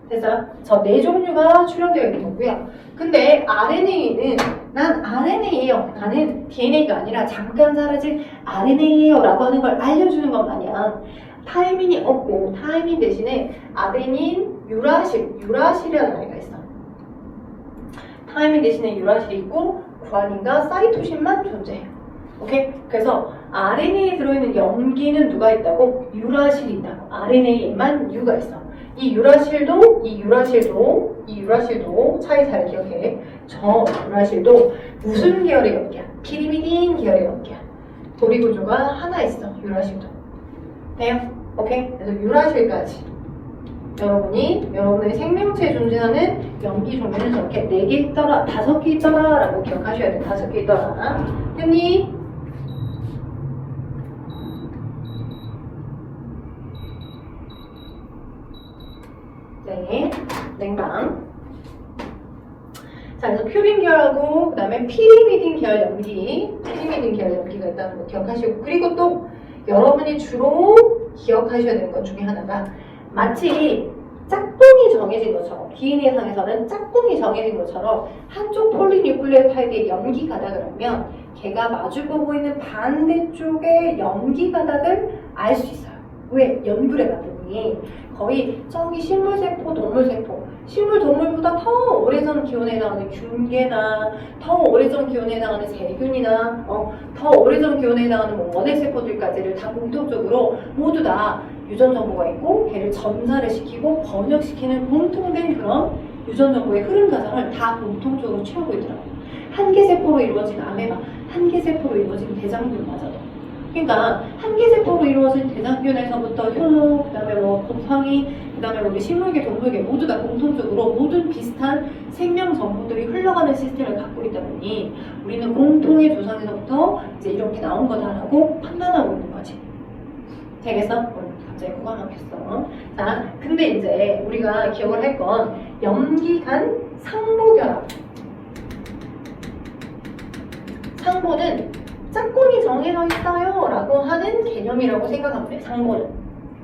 그래서 저 4종류가 출현되어 있는 거고요. 근데 RNA는 난 RNA예요. 나는 DNA가 아니라 잠깐 사라질 RNA예요 라고 하는 걸 알려주는 것 마냥 타이민이 없고 타이민 대신에 아데닌, 유라실이라는 아이가 있어. 타이민 대신에 유라실이 있고 구아닌과 사이토신만 존재해요. 오케이? 그래서 RNA에 들어있는 염기는 누가 있다고? 유라실이 있다고. RNA에만 U가 있어. 이 유라실도 차이 잘 기억해. 저 유라실도 무슨 계열의 염기야? 피리미딘 계열의 염기야. 고리구조가 하나 있어. 유라실도. 돼요? 오케이? 그래서 유라실까지 여러분의 생명체에 존재하는 염기 종류는 저렇게 4개 있더라, 5개 있더라 라고 기억하셔야 돼요. 5개 있더라. 됐니? 네, 냉방. 자, 그래서 퓨린 계열하고 그 다음에 피리미딘 계열 염기가 있다는 거 기억하시고, 그리고 또 여러분이 주로 기억하셔야 되는 것 중에 하나가 마치 짝꿍이 정해진 것처럼 DNA상에서는 짝꿍이 정해진 것처럼 한쪽 폴리뉴클레오타이드의 염기 가닥을 알면 걔가 마주보고 있는 반대쪽의 염기 가닥을 알 수 있어요. 왜? 연결해 봤더니 거의 저기 식물세포, 동물세포, 식물, 동물보다 더 오래전 기원에 해당하는 균계나 더 오래전 기원에 해당하는 세균이나 더 더 오래전 기원에 해당하는 뭐 원핵 세포들까지를 다 공통적으로 모두 다 유전 정보가 있고 걔를 전달을 시키고 번역시키는 공통된 그런 유전 정보의 흐름 과정을 다 공통적으로 취하고 있더라고요. 한 개 세포로 이루어진 아메바, 한 개 세포로 이루어진 대장균마저도. 그러니까 한 개 세포로 이루어진 대장균에서부터 혈로, 그다음에 뭐 곰팡이, 그다음에 우리 식물계, 동물계 모두 다 공통적으로 모든 비슷한 생명 정보들이 흘러가는 시스템을 갖고 있다 보니 우리는 공통의 조상에서부터 이제 이렇게 나온 거다라고 판단하고 있는 거지. 되겠어? 갑자기 코가 막혔어. 자, 근데 이제 우리가 기억을 할 건 염기간 상보결합. 상보는 짝꿍이 정해져 있어요 라고 하는 개념이라고 생각하면 돼, 상보는.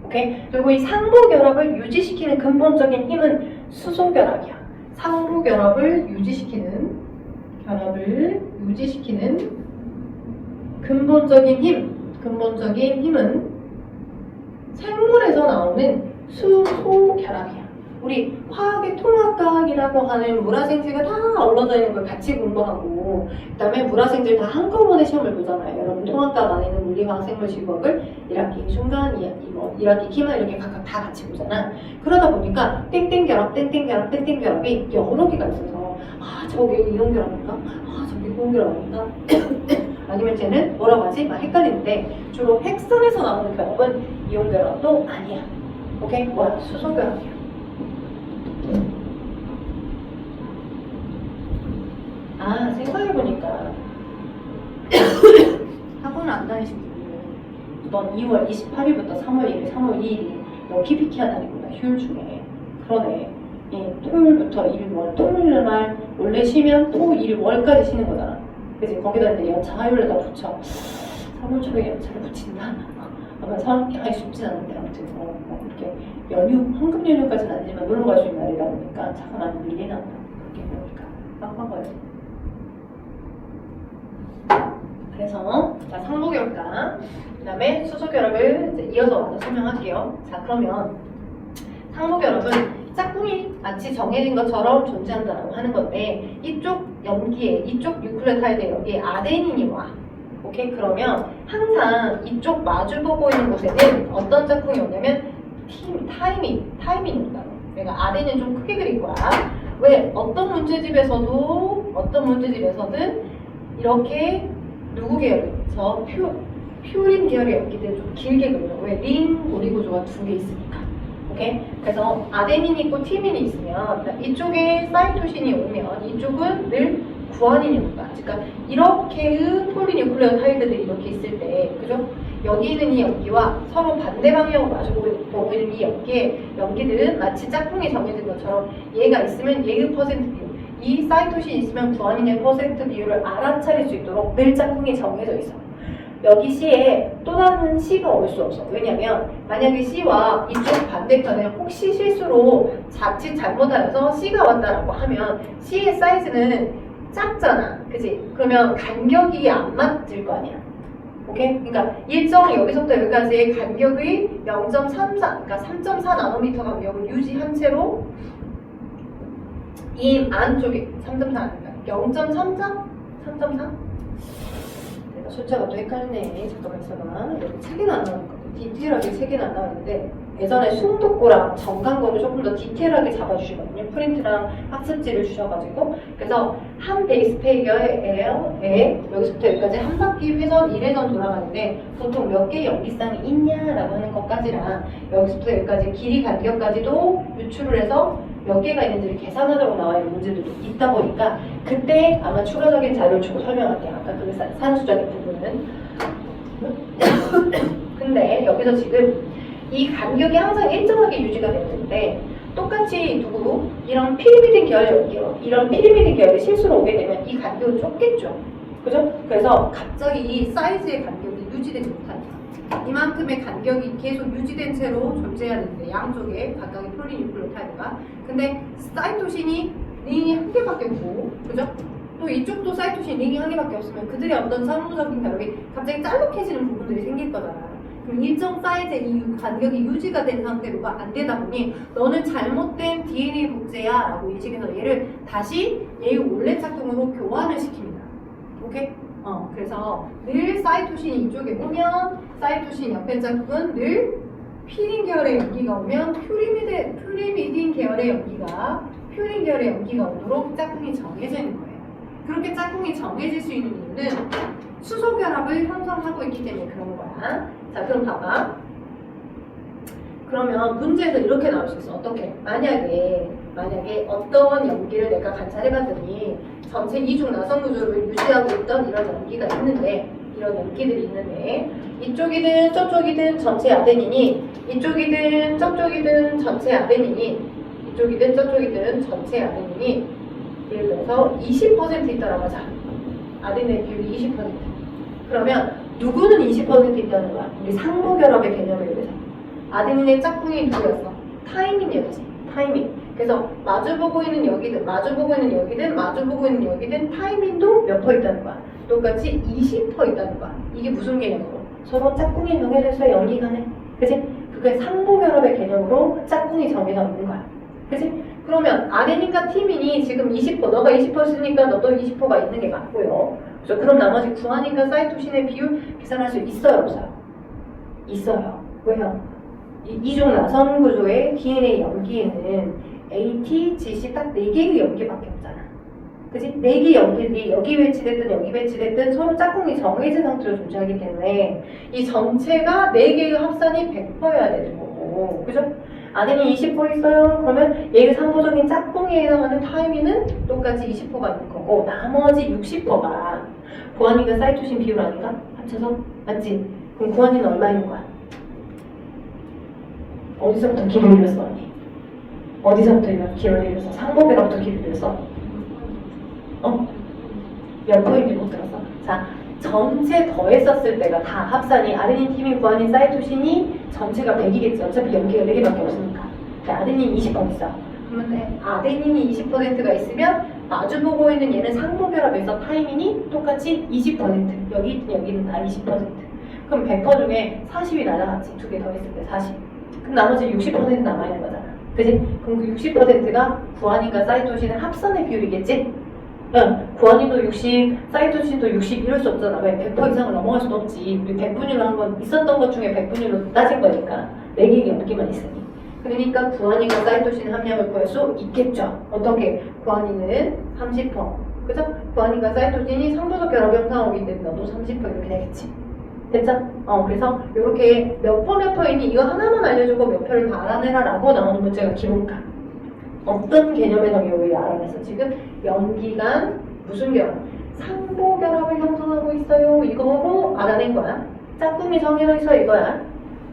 오케이? 그리고 이 상보결합을 유지시키는 근본적인 힘은 수소결합이야. 상보결합을 유지시키는 근본적인 힘은 생물에서 나오는 수소결합이야. 우리 화학의 통합과학이라고 하는 물화생지가 다 얼러져 있는 걸 같이 공부하고 그 다음에 물화생지를 다 한꺼번에 시험을 보잖아요. 여러분 통합과학 안에 있는 물리화학 생물지구학을 1학기 중간, 1학기 기말 이렇게 각각 다 같이 보잖아. 그러다 보니까 땡땡결합, 땡땡결합이 여러 개가 있어서 아 저게 이온결합인가? 아 저게 고온결합인가? 아니면 쟤는 뭐라고 하지? 막 헷갈리는데 주로 핵선에서 나오는 결합은 이온결합도 아니야. 오케이? 뭐야? 수소결합이야. 아 생각해보니까 학원을 안 다니신 분은 이번 2월 28일부터 3월 1일, 3월 2일이 여기 피키한 날이구나. 휴일 중에. 그러네. 예, 토요일부터 일월, 토요일날 원래 쉬면 토, 일, 월까지 쉬는 거잖아. 그치? 거기다 이제 연차 화요일에다 붙여. 3월 초에 연차를 붙인다? 아마 하기 쉽진 않은데 아무튼 이렇게 연휴, 황금 연휴까지는 아니지만 놀러 갈 수 있는 날이다 보니까 차가 많이 밀리나 보다. 그렇게 보니까 빡빡거려. 그래서 자 상보결합과 그 다음에 수소결합을 이제 이어서 먼저 설명할게요. 자 그러면 상보결합은 짝꿍이 마치 정해진 것처럼 존재한다고 하는 건데 이쪽 염기에 이쪽 뉴클레오타이드 여기에 아데닌이 와. 오케이? 그러면 항상 이쪽 마주보고 있는 곳에는 어떤 짝꿍이 오냐면 타이민이 온다고. 내가 아데닌 좀 크게 그릴 거야. 왜? 어떤 문제집에서든 이렇게 누구 계열? 저 퓨린 계열의 염기들을 좀 길게 그려. 왜? 링 고리 구조가 두 개 있으니까. 오케이? 그래서 아데닌이 있고 티민이 있으면 이쪽에 사이토신이 오면 이쪽은 늘 구아닌이 온다. 그러니까 이렇게의 폴리뉴클레오타이드들이 이렇게 있을 때, 그죠? 여기 있는 이 염기와 서로 반대 방향으로 마주보고 있는 이 염기들은 마치 짝꿍이 정해진 것처럼 얘가 있으면 얘의 퍼센트 비율, 이 사이토신 있으면 구아닌의 퍼센트 비율을 알아차릴 수 있도록 늘 짝꿍이 정해져 있어. 여기 C에 또 다른 C가 올 수 없어. 왜냐면 만약에 C와 이쪽 반대편에 혹시 실수로 자칫 잘못하여서 C가 왔다라고 하면 C의 사이즈는 작잖아. 그치? 그러면 간격이 안 맞을 거 아니야. 오케이? 그러니까 일정 여기서부터 여기까지의 간격이 0.34, 그러니까 3.4 나노미터 간격을 유지한 채로 이 안쪽에 3.4 아닌가? 0.34? 3.4? 내가 숫자가 또 헷갈리네. 잠깐만 있어봐. 여기 책에는 안 나오거든. 디테일하게 책에는 안 나오는데 예전에 숨독고랑 정강고를 조금 더 디테일하게 잡아주시거든요. 프린트랑 학습지를 주셔가지고. 그래서 한 베이스 페이저에 여기서부터 여기까지 한 바퀴 회전 1회전 돌아가는데 보통 몇 개의 염기쌍이 있냐라고 하는 것까지랑 여기서부터 여기까지 길이 간격까지도 유추를 해서 몇 개가 있는지를 계산하려고 나와 있는 문제들도 있다 보니까 그때 아마 추가적인 자료를 주고 설명할게요. 아까 그 산수적인 부분은. 근데 여기서 지금 이 간격이 항상 일정하게 유지가 되는데 똑같이 누구? 이런 피리미딘 계열의 실수로 오게 되면 이 간격은 좁겠죠. 그죠? 그래서 갑자기 이 사이즈의 간격이 유지되지 못한다. 이만큼의 간격이 계속 유지된 채로 존재해야 되는데 양쪽에 각각의 폴리뉴클레오타이드가. 근데 사이토신이 링이 한 개밖에 없고, 그죠? 또 이쪽도 사이토신 링이 한 개밖에 없으면 그들의 어떤 상호적인 결합이 갑자기 짤막해지는 부분들이 생길 거잖아. 그럼 일정 사이즈의 이 간격이 유지가 된 상태로가 안 되다 보니 너는 잘못된 DNA 복제야 라고 인식해서 얘를 다시 얘의 원래 짝꿍으로 교환을 시킵니다. 오케이? 그래서 늘 사이토신이 이쪽에 오면 사이토신 옆에 짝꿍은 늘 피린 계열의 염기가 오면 퓨리미딘 계열의 염기가 오도록 짝꿍이 정해져 있는 거예요. 그렇게 짝꿍이 정해질 수 있는 이유는 수소 결합을 형성하고 있기 때문에 그런 거야. 자, 그럼 봐봐. 그러면 문제에서 이렇게 나올 수 있어. 어떻게? 만약에 어떤 염기를 내가 관찰해봤더니 전체 이중 나선 구조를 유지하고 있던 이런 염기가 있는데, 이런 염기들이 있는데, 이쪽이든 저쪽이든 전체 아데닌이, 이쪽이든 저쪽이든 전체 아데닌이, 이쪽이든 저쪽이든 전체 아데닌이 예를 들어서 20% 있다라고 하자. 아데닌의 비율이 20%. 그러면 누구는 20% 있다는 거야? 우리 상호결합의 개념을 위해서. 아데닌의 짝꿍이 누구였어? 타이민이었지. 타이민. 그래서 마주보고 있는 여기든 타이민도 몇 퍼 있다는 거야? 똑같이 20% 있다는 거야. 이게 무슨 개념으로? 서로 짝꿍이 정해져 있어 염기 간에. 그치? 그게 상호결합의 개념으로 짝꿍이 정해져 있는 거야. 그치? 그러면 아데닌과 티민이 지금 20%, 너가 20% 쓰니까 너도 20%가 있는 게 맞고요. 그죠? 그럼 나머지 구안인과 사이토신의 비율 계산할 수 있어요, 없어요? 있어요. 왜요? 이중 나선 구조의 DNA 염기에는 AT, GC 딱 4개의 염기밖에 없잖아. 그치? 4개의 염기들이 여기 배치됐든 여기 배치됐든 서로 짝꿍이 정해진 상태로 존재하기 때문에 이 전체가 4개의 합산이 100%여야 되는 거고. 그죠? 아데닌 20% 있어요. 그러면 얘의 상호적인 짝꿍에 해당하는 타이밍은 똑같이 20%가 있는 거고, 나머지 60%가 구안인과 사이토신 비율 아닌가? 합쳐서? 맞지? 그럼 구안인은 얼마 있는 거야? 어디서부터 길을 잃었어, 언니? 어디서부터 길을 잃었어? 상복에서부터 길을 잃었어? 몇 포인트 못 들었어? 자, 전체 더했었을 때가 다 합산이 아데닌, 티민, 구아닌, 사이토신이 전체가 100이겠지. 어차피 염기가 4개밖에 없으니까. 아데닌 20% 있어. 그러면 아데닌이 20%가 있으면 마주보고 있는 얘는 상호결합에서 타이민이 똑같이 20%. 여기는 다 20%. 그럼 100% 중에 40이 날아갔지. 2개 더했을 때 40. 그럼 나머지 60% 남아있는 거잖아. 그지? 그럼 그 60%가 구아닌과 사이토신의 합산의 비율이겠지? 응, 구아닌도 60, 사이토신도 60 이럴 수 없잖아. 왜? 100% 이상을 넘어갈 수도 없지. 우리 100분율로 한번 있었던 것 중에 100분율로 따진 거니까. 4개의 염기만 있으니. 그러니까 구아닌과 사이토신 함량을 구할 수 있겠죠. 어떻게? 구아닌은 30%. 그죠? 구아닌과 사이토신이 상부적 결합 형성하기 때문에 너도 30% 이렇게 되겠지. 됐죠? 그래서 이렇게 몇 퍼이니 이거 하나만 알려주고 몇 표를 다 알아내라 라고 나오는 문제가 기본가. 어떤 개념의 정의를 알아내서 지금 염기간 무슨 결합? 상보결합을 형성하고 있어요. 이거로 알아낸 거야. 짝꿍이 정해져 있어 이거야.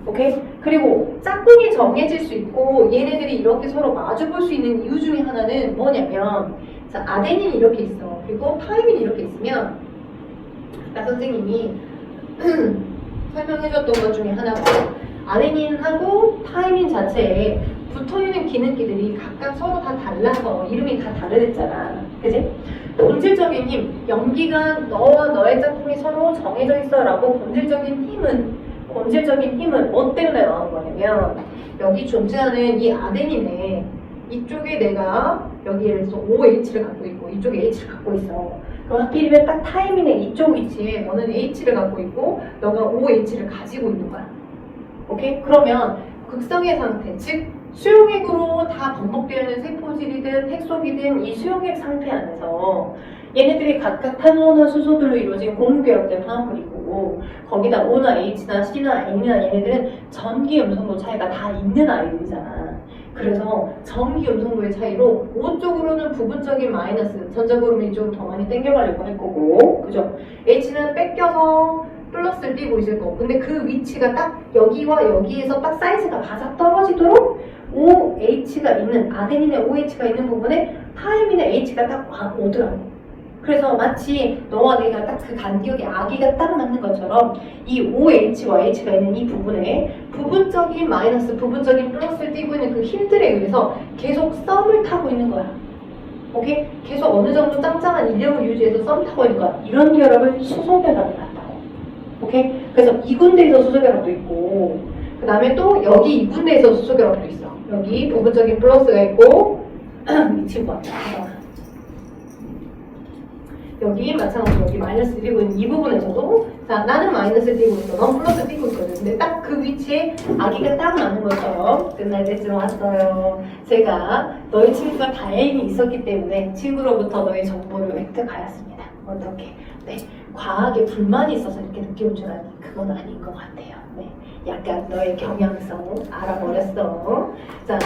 오케이? 그리고 짝꿍이 정해질 수 있고 얘네들이 이렇게 서로 마주 볼 수 있는 이유 중에 하나는 뭐냐면, 자, 아데닌이 이렇게 있어. 그리고 타이민이 이렇게 있으면 아까 선생님이 설명해줬던 것 중에 하나가 아데닌하고 타이민 자체에 붙어있는 기능기들이 각각 서로 다 달라서 이름이 다 다르댔잖아. 그지? 본질적인 힘, 염기간 너와 너의 짝꿍이 서로 정해져 있어 라고 본질적인 힘은 뭐 때문에 나오는 거냐면, 여기 존재하는 이 아데닌에 이쪽에 내가 여기 예를 들어서 OH를 갖고 있고 이쪽에 H를 갖고 있어. 그럼 하필이면 딱 타이밍의 이쪽 위치에 너는 H를 갖고 있고 너가 OH를 가지고 있는 거야. 오케이? 그러면 극성의 상태, 즉 수용액으로 다 범벅되어 있는 세포질이든 핵속이든 이 수용액 상태 안에서 얘네들이 각각 탄소나 수소들로 이루어진 고무결합된 화합물이고, 거기다 O나 H나 C나 N이나 얘네들은 전기 음성도 차이가 다 있는 아이들이잖아. 그래서 전기 음성도의 차이로 O 쪽으로는 부분적인 마이너스, 전자구름이 좀 더 많이 땡겨가려고 할 거고, 그죠? H는 뺏겨서 플러스를 띄고 있을 거고, 근데 그 위치가 딱 여기와 여기에서 딱 사이즈가 맞아 떨어지도록 OH가 있는, 아데닌의 OH가 있는 부분에 타이민의 H가 딱 오더라고. 그래서 마치 너와 내가 딱 그 간격의 아기가 딱 맞는 것처럼 이 OH와 H가 있는 이 부분에 부분적인 마이너스, 부분적인 플러스를 띄고 있는 그 힘들에 의해서 계속 썸을 타고 있는 거야. 오케이? 계속 어느 정도 짱짱한 인력을 유지해서 썸 타고 있는 거야. 이런 결합을 수소결합을 한다고. 오케이? 그래서 이 군데에서 수소결합도 있고, 그 다음에 또 여기 이 군데에서 수소결합도 있어. 여기 부분적인 플러스가 있고, 미친 것 같아. 여기 마찬가지로 여기 마이너스 띄고 있는 이 부분에서도 자 나는 마이너스 띄고 있어. 넌 플러스 띄고 있거든. 근데 딱 그 위치에 아기가 딱 맞는 것처럼 끝날 때쯤 왔어요. 제가 너희 친구가 다행히 있었기 때문에 친구로부터 너의 정보를 획득하였습니다. 어떻게? 네, 과학에 불만이 있어서 이렇게 늦게 온 줄 아니? 그건 아닌 것 같아요. 네, 약간 너의 경향성 알아버렸어. 자,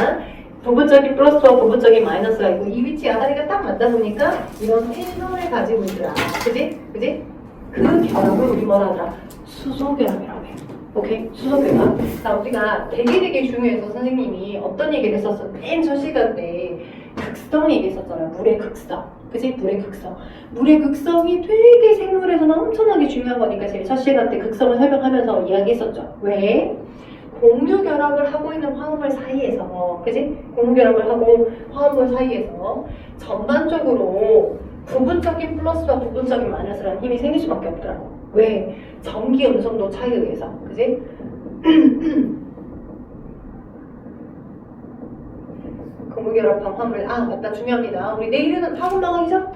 부분적인 플러스와 부분적인 마이너스가 있고 이 위치 아다리가 딱 맞다 보니까 이런 텐션을 가지고 있더라. 그지? 그지? 그 결합을 우리 뭐라 하더라? 수소결합이라고 해요. 오케이? 수소결합. 자, 우리가 되게 중요해서 선생님이 어떤 얘기를 했었어? 맨 첫 시간 때 극성 얘기했었잖아요. 물의 극성. 그치? 물의 극성. 물의 극성이 되게 생물에서는 엄청나게 중요한 거니까 제일 첫 시간 때 극성을 설명하면서 이야기했었죠. 왜? 공유 결합을 하고 있는 화합물 사이에서, 그지? 공유 결합을 하고 화합물 사이에서 전반적으로 부분적인 플러스와 부분적인 마이너스라는 힘이 생길 수밖에 없더라고. 왜? 전기 음성도 차이에 의해서, 그지? 공유 결합한 화합물, 아 맞다 중요합니다. 우리 내일은 학원 나가기죠?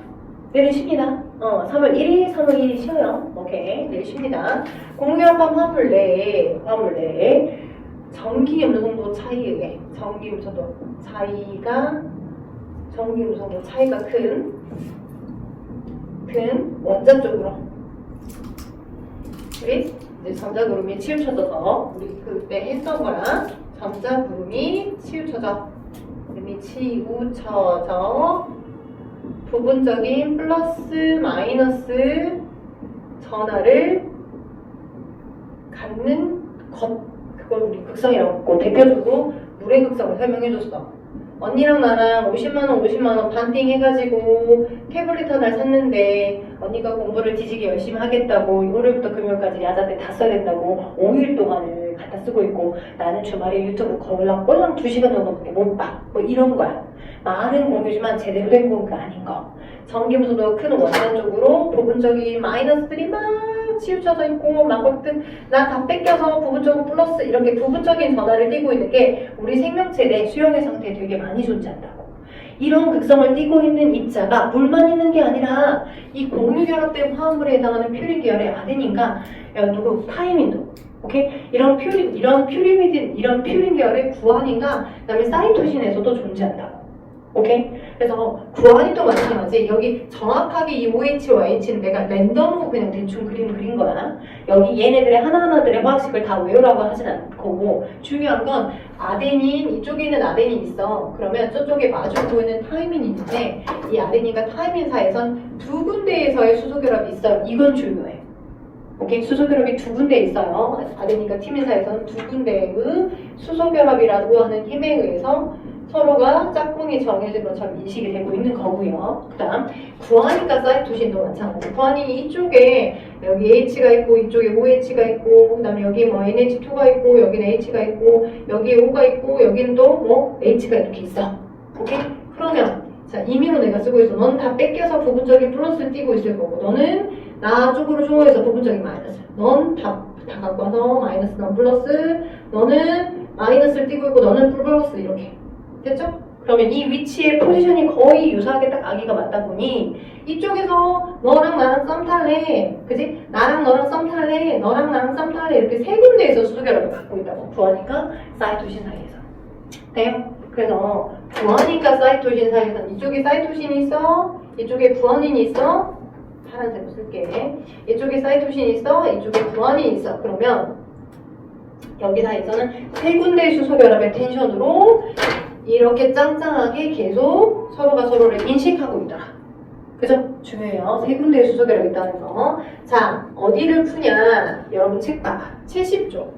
내일 쉽니다. 3월 1일, 3월 2일 쉬어요. 오케이, 내일 쉽니다. 공유 결합한 화합물 내에 전기 음성도 차이에 의해 전기 음성도 차이가 큰 원자 쪽으로 우리 이제 전자구름이 치우쳐져서 우리 그때 했던 거랑 전자구름이 치우쳐져 부분적인 플러스 마이너스 전하를 갖는 것 그걸 우리 극성이라고 했고 대표적으로 물의 극성을 설명해줬어. 언니랑 나랑 50만원 반띵 해가지고 태블릿 하나를 샀는데 언니가 공부를 뒤지게 열심히 하겠다고 월요일부터 금요일까지 야자 때 다 써야 된다고 5일 동안을 갖다 쓰고 있고 나는 주말에 유튜브 꼴랑 2시간 정도밖에 못 봐. 뭐 이런 거야. 말은 공유지만 제대로 된 공유가 아닌 거. 전기음성도 큰 원자 쪽으로 부분적인 마이너스들이 막 치우쳐져 있고 막거든 나 다 뺏겨서 부분적으로 플러스 이렇게 부분적인 전하를 띠고 있는 게 우리 생명체 내 수용의 상태에 되게 많이 존재한다고. 이런 극성을 띠고 있는 입자가 물만 있는 게 아니라 이 공유 결합된 화합물에 해당하는 퓨린 계열의 아데닌과 타이민도 오케이? 이런 퓨린 계열의 구안인과 그다음에 사이토신에서도 존재한다고. 오케이? 그래서 구안이 또 마찬가지. 여기 정확하게 이 OH와 H는 내가 랜덤으로 그냥 대충 그린 거야. 여기 얘네들의 하나하나들의 화학식을 다 외우라고 하진 않고 중요한 건 아데닌, 이쪽에 있는 아데닌 있어. 그러면 저쪽에 마주 보이는 타이민이 있는데 이 아데닌과 타이민 사이에선 두 군데에서의 수소결합이 있어요. 이건 중요해. 오케이? 수소결합이 두 군데 있어요. 아데닌과 티민 사이에서는 두 군데의 수소결합이라고 하는 힘에 의해서 서로가 짝꿍이 정해진 것처럼 인식이 되고 있는 거고요. 그 다음 구안이니까 사이토신도 마찬가지. 구안이 이쪽에 여기 H가 있고 이쪽에 OH가 있고 그 다음에 여기 뭐 NH2가 있고 여기는 H가 있고 여기에 O가 있고 여기는 또 뭐 H가 이렇게 있어. 오케이? 그러면 자 이미로 내가 쓰고 있어. 너는 다 뺏겨서 부분적인 플러스를 띄고 있을 거고 너는 나 쪽으로 좋아해서 부분적인 마이너스. 넌 다 갖고 와서 마이너스 넌 플러스 너는 마이너스를 띄고 있고 너는 플러스 이렇게. 됐죠? 그러면 이 위치의 포지션이 거의 유사하게 딱 아기가 맞다 보니 이쪽에서 너랑 나랑 썸 탈래 그지? 나랑 너랑 썸 탈래 너랑 나랑 썸 탈래 이렇게 세 군데에서 수소결합을 갖고 있다고 구하니까 사이토신 사이에서 돼요? 그래서 구하니까 사이토신 사이에서 이쪽에 사이토신이 있어 이쪽에 구아닌이 있어 파란색으로 쓸게 이쪽에 사이토신이 있어 이쪽에 구아닌이 있어 그러면 여기 사이에서는 세 군데의 수소결합의 텐션으로 이렇게 짱짱하게 계속 서로가 서로를 인식하고 있더라. 그죠? 중요해요. 세 군데의 수소결합이 있다는 거. 자, 어디를 푸냐? 여러분 책 봐봐. 70쪽.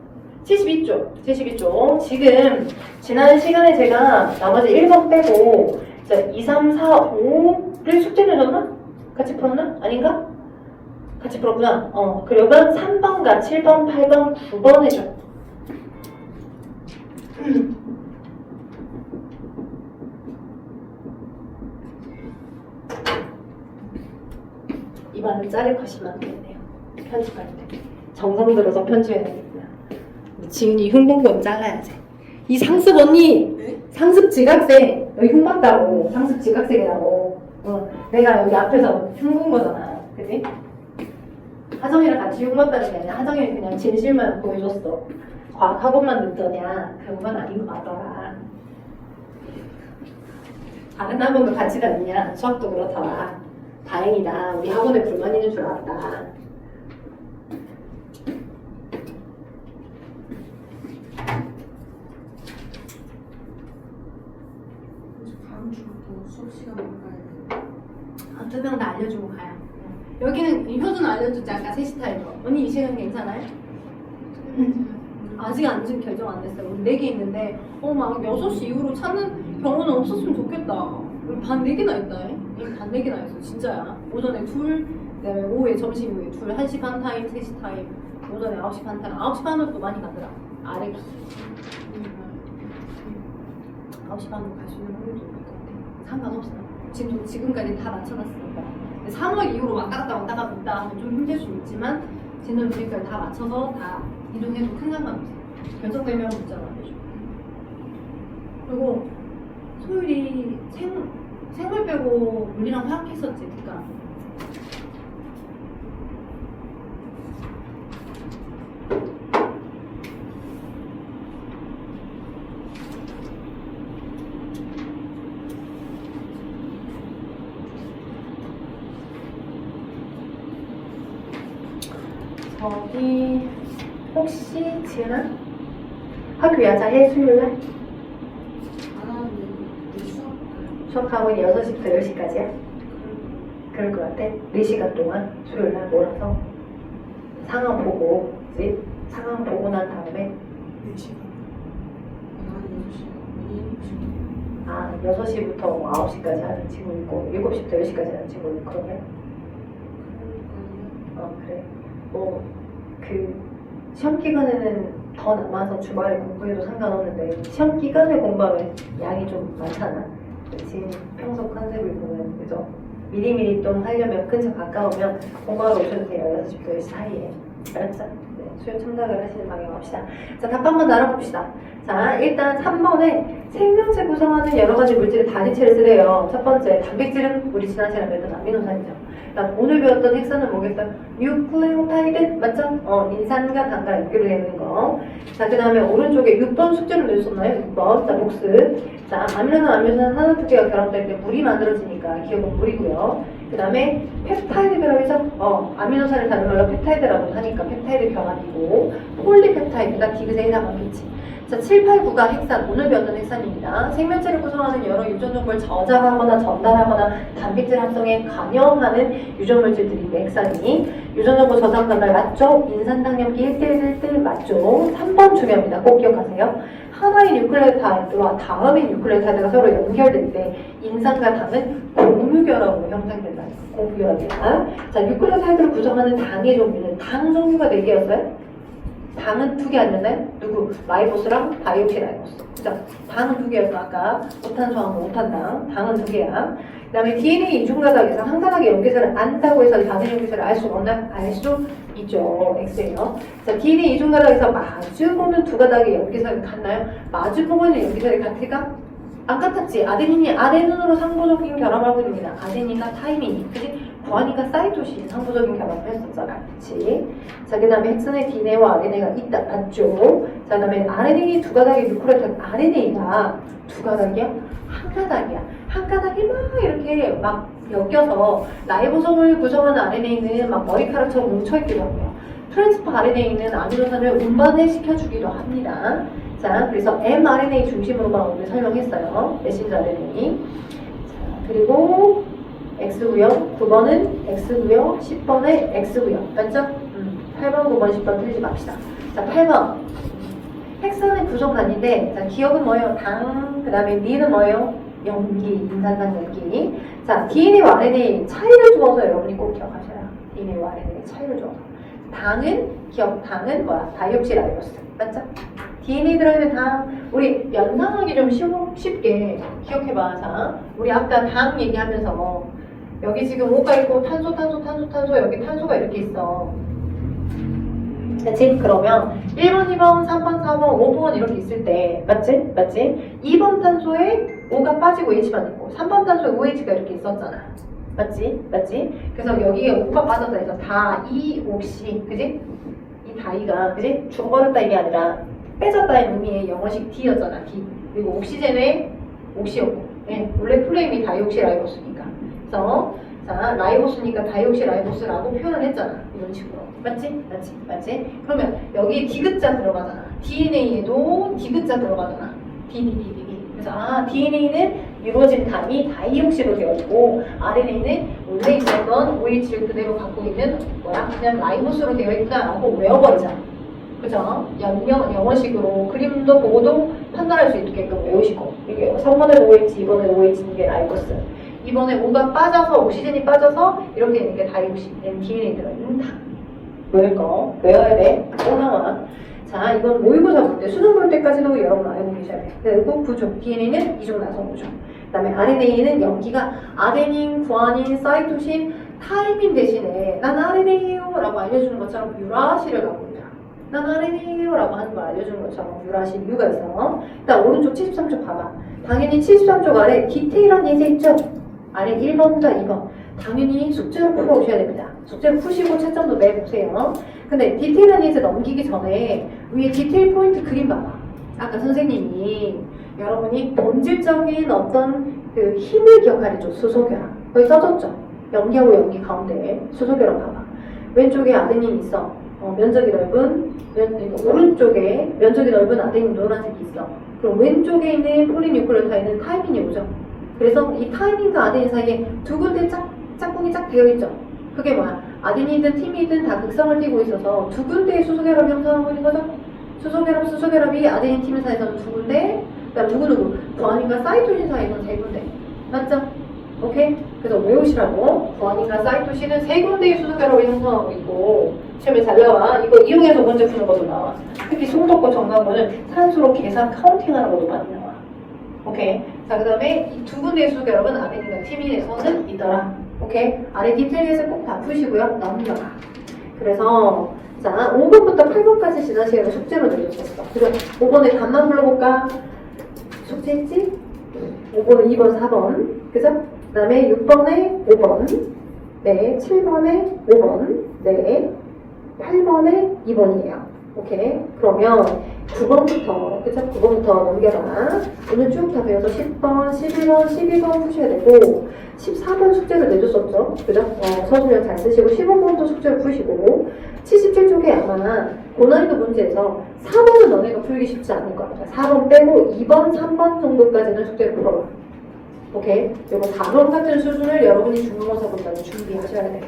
72쪽. 지금 지난 시간에 제가 나머지 1번 빼고 2, 3, 4, 5를 숙제 내줬나? 같이 풀었나? 아닌가? 같이 풀었구나. 그러면 3번과 7번, 8번, 9번 해줘. 이 말은 자를 것이면 안 되네요. 편집할 때. 정성 들어서 편집해야 되겠구나. 지은이 흉본 잘라야지. 이 상습 언니! 네? 상습 지각생! 여기 흉봤다고. 상습 지각생이라고. 내가 여기 앞에서 흉본 거잖아. 그지? 하정이랑 같이 흉봤다는 게 아니라 하정이는 그냥 진실만 보여줬어. 과학 학원만 듣더냐? 그런 건 아닌 거 같더라. 다른 학원도 같이 다니냐? 수학도 그렇더라. 다행이다. 우리 학원에 불만 있는 줄 알았다. 다음 주부터 수업 시간 가야 돼. 2명 다 알려주고 가요. 여기는 효준 알려줬지 아까 3시 타임거. 언니 이 시간 괜찮아요? 아직 안지 결정 안 됐어요. 우리 4개 있는데 막 6시 이후로 찾는 병원은 없었으면 좋겠다. 우리 반 4개나 있다. 반 4개나 있어. 진짜야. 오전에 둘, 그다음에 오후에 점심 이후에 둘, 1시 반 타임, 3시 타임. 오전에 9시 반 타임. 9시 반으로 또 많이 가더라. 아래 기 9시 반으로 갈 수 있는 확률도 있을 것 같아. 상관없어. 지금까지 다 맞춰놨으니까. 3월 이후로 왔다 갔다 하면 좀 힘들 수 있지만 진도 지금까지 다 맞춰서 다 이동해도 큰 상관없어요. 결정되면 문자 말해줘. 그리고 소율이 생물 빼고 물리랑 화학 했었지, 그니까. 저기 혹시 지은아? 학교 야자해 수요일날? 안 하는데 내 수업 수업하고 6시부터 10시까지야? 그럴 것 같아. 4시간 동안 수요일날 몰아서 상황 보고, 그치? 상황 보고 난 다음에 4시간. 난 6시간. 6시부터 9시까지 하는 친구 있고 7시부터 10시까지 하는 친구 있고 그러면? 그래. 시험 기간에는 더 남아서 주말에 공부해도 상관없는데 시험 기간에 공부하면 양이 좀 많잖아. 지금 평소 컨셉을 보면 그죠? 미리미리 좀 하려면 근처 가까우면 공부하러 오셔도 돼요. 6시부터 10시 사이에. 알았죠? 네, 수요 참석을 하시는 방향 합시다. 자, 답 한번 나눠봅시다. 자, 일단 3번에 생명체 구성하는 여러 가지 물질의 단위체를 쓰래요. 첫 번째, 단백질은 우리 지난 시간에 배웠던 아미노산이죠. 오늘 배웠던 핵산은 뭐겠어요? 뉴클레오타이드 맞죠? 인산과 당과 연결을 되는 거. 자, 그 다음에 오른쪽에 6번 숙제를 내줬었나요? 6번. 자, 복습. 자, 아미노산 하나 두 개가 결합될 때 물이 만들어지니까 기억은 물이고요. 그 다음에 펩타이드 결합이죠? 아미노산을 다른 말로 펩타이드라고 하니까 펩타이드 결합이고 폴리펩타이드가 디귿에 해당하겠지. 자, 7, 8, 9가 핵산, 오늘 배웠던 핵산입니다. 생명체를 구성하는 여러 유전 정보를 저장하거나 전달하거나 단백질 합성에 관여하는 유전 물질들이 핵산이. 유전 정보 저장 전달 맞죠? 인산당염기 1대1 맞죠? 3번 중요합니다. 꼭 기억하세요. 하나의 뉴클레오타이드와 다음의 뉴클레오타이드가 서로 연결될 때 인산과 당은 공유결합으로 형성된다. 공유결합이다. 자, 뉴클레오타이드를 구성하는 당의 종류는 당 종류가 4개였어요? 당은 2개 아니었나요? 누구? 라이보스랑 다이오키라이보스. 그죠? 당은 2개였어. 아까 오탄수하고 오탄당. 당은 2개야. 그 다음에 DNA 이중가닥에서 한 가닥의 연기설을 안다고 해서 다른 연기설을 알 수 없나? 알 수 있죠. X예요. 자, DNA 이중가닥에서 마주보는 2가닥의 연기설이 같나요? 마주보는 연기설이 같을까? 안 같았지? 아데닌이 아데닌으로 상부적인 결합하고 있습니다. 아데닌과 타이민이. 그지? 구아닌과 사이토신 상부적인 결합을 했었잖아. 그치? 자, 그 다음에 핵산에 DNA와 RNA가 있다. 맞죠? 자, 그 다음에 RNA 2가닥의 뉴클레오타이드. RNA가 2가닥이야? 한 가닥이야. 한 가닥이 막 이렇게 막 엮여서 라이보솜을 구성하는 RNA는 막 머리카락처럼 뭉쳐있기도 하고요. 트랜스퍼 RNA는 아미노산을 운반시켜주기도 합니다. 자, 그래서 mRNA 중심으로만 오늘 설명했어요. 메신저 RNA. 자, 그리고 X구요. 9번은 X구요. 10번에 X구요. 맞죠? 8번, 9번, 10번 틀리지 맙시다. 자, 8번. 핵산의 구성단인데, 자, 기억은 뭐예요? 당, 그 다음에 니는 뭐예요? 염기, 인산당 염기. 자, DNA와 RNA 차이를 두어서 여러분이 꼭 기억하셔야 DNA와 RNA 차이를 두어서. 당은, 당은 뭐야? 다이옥시라이보스. 맞죠? DNA 들어있는 당, 우리 연상하기 좀 쉽게 기억해봐. 자, 우리 아까 당 얘기하면서 여기 지금 O가 있고 탄소, 여기 탄소가 이렇게 있어. 그치? 그러면 1번, 2번, 3번, 4번, 5번 이렇게 있을 때 맞지? 맞지? 2번 탄소에 O가 빠지고 H만 있고 3번 탄소에 OH가 이렇게 있었잖아. 맞지? 맞지? 그래서 여기에 5가 빠졌다 해서 다이옥시, 그지? 이 다이가, 그지? 죽어버렸다 이게 아니라 빼졌다는 의미의 영어식 D였잖아, D. 그리고 옥시젠의 옥시였고, 예, 원래 플레임이 다이옥시 라이보스니까. 그래서 자, 라이보스니까 다이옥시 라이보스라고 표현을 했잖아. 이런 식으로. 맞지? 맞지? 맞지? 그러면 여기 디귿자 들어가잖아. DNA에도 디귿자 들어가잖아. D. 그래서 DNA는 이루어진 단위 다이옥시로 되어 있고 RNA는 원래 있었던 OH를 그대로 갖고 있는 뭐야? 그냥 라이보스로 되어 있다라고 외워버리자. 그죠? 영어식으로 그림도 보고도 판단할 수 있게끔 외우시고 이게 3번에 OH, 2번에 OH인 게 라이보스. 이번에 O가 빠져서 옥시젠이 빠져서 이렇게 있는 게 다이옥시 DNA 들어있는 당. 외울 거 외워야 돼. 또 나와. 자, 이건 모의고사 볼 때, 수능 볼 때까지도 여러분 알고 계셔야 돼. 그리고 구조, DNA는 이중 나성 구조. 그 다음에 RNA는 염기가 아데닌, 구아닌, 사이토신, 타이민 대신에 난 RNA예요 라고 알려주는 것처럼 유라시를 갖고 있더라. 난 RNA예요 라고 하는 걸 알려주는 것처럼 유라시 U가 있어. 일단 오른쪽 73쪽 봐봐. 당연히 73쪽 아래 디테일한 예제 있죠? 아래 1번과 2번. 당연히 숙제를 풀어오셔야 됩니다. 숙제를 푸시고 채점도 내보세요. 근데 디테일한 예제 넘기기 전에 위에 디테일 포인트 그림 봐봐. 아까 선생님이 여러분이 본질적인 어떤 그 힘을 기억하려줘. 수소결합. 거기 써줬죠? 염기하고 염기 가운데 수소결합 봐봐. 왼쪽에 아데닌 있어. 면적이 넓은 오른쪽에 면적이 넓은 아데닌 노란색이 있어. 그럼 왼쪽에 있는 폴리뉴클레오타이드는 타이민이 오죠. 그래서 이 타이민과 아데닌 사이에 두 군데 짝꿍이 짝 되어 있죠. 그게 뭐야? 아데닌이든 티민이든 다 극성을 띠고 있어서 두 군데의 수소결합이 형성하고 있는 거죠. 수소결합이 아데닌 티민 사이에서는 두 군데, 그다음 누구 구아닌과 사이토신 사이에서는 세 군데. 맞죠? 오케이? 그래서 외우시라고. 구아닌과 사이토신은 세 군데의 수소결합을 형성하고 있고 시험에 잘 나와. 이거 이용해서 문제 푸는 것도 나와. 특히 송덕과 정강고는 산수로 계산 카운팅하는 것도 많이 나와. 오케이? 자, 그 다음에 이 두 군데의 수소결합은 아데닌과 티민에서는 있더라. 오케이? 아래 디테일에서 꼭 다 푸시고요. 넘겨가. 그래서 자, 5번부터 8번까지 지난 시간에 숙제로 내줬었어. 그죠? 5번에 답만 불러볼까? 숙제했지? 5번에 2번, 4번. 그죠? 그 다음에 6번에 5번. 네, 7번에 5번. 네, 8번에 2번이에요. 오케이? 그러면 9번부터, 그쵸? 9번부터 넘겨라. 오늘 쭉 다 배워서 10번, 11번, 12번 푸셔야 되고 14번 숙제를 내줬었죠? 그죠? 서술형 잘 쓰시고 15번도 숙제를 푸시고 77쪽에 아마 고난이도 문제에서 4번은 너네가 풀기 쉽지 않을 거야. 4번 빼고 2번, 3번 정도까지는 숙제를 풀어봐. 오케이? 요거 4번 같은 수준을 여러분이 중간고사 본다면 준비하셔야 돼요.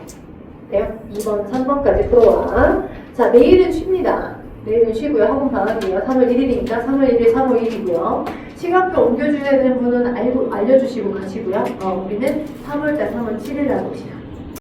돼요? 2번, 3번까지 풀어와. 자, 내일은 쉽니다. 내일은 쉬고요. 학원 방학이에요. 3월 1일이니까 3월 1일, 3월 1일이고요. 시간표 옮겨주셔야 되는 분은 알려주시고 가시고요. 우리는 3월달 3월 7일 날 봅시다.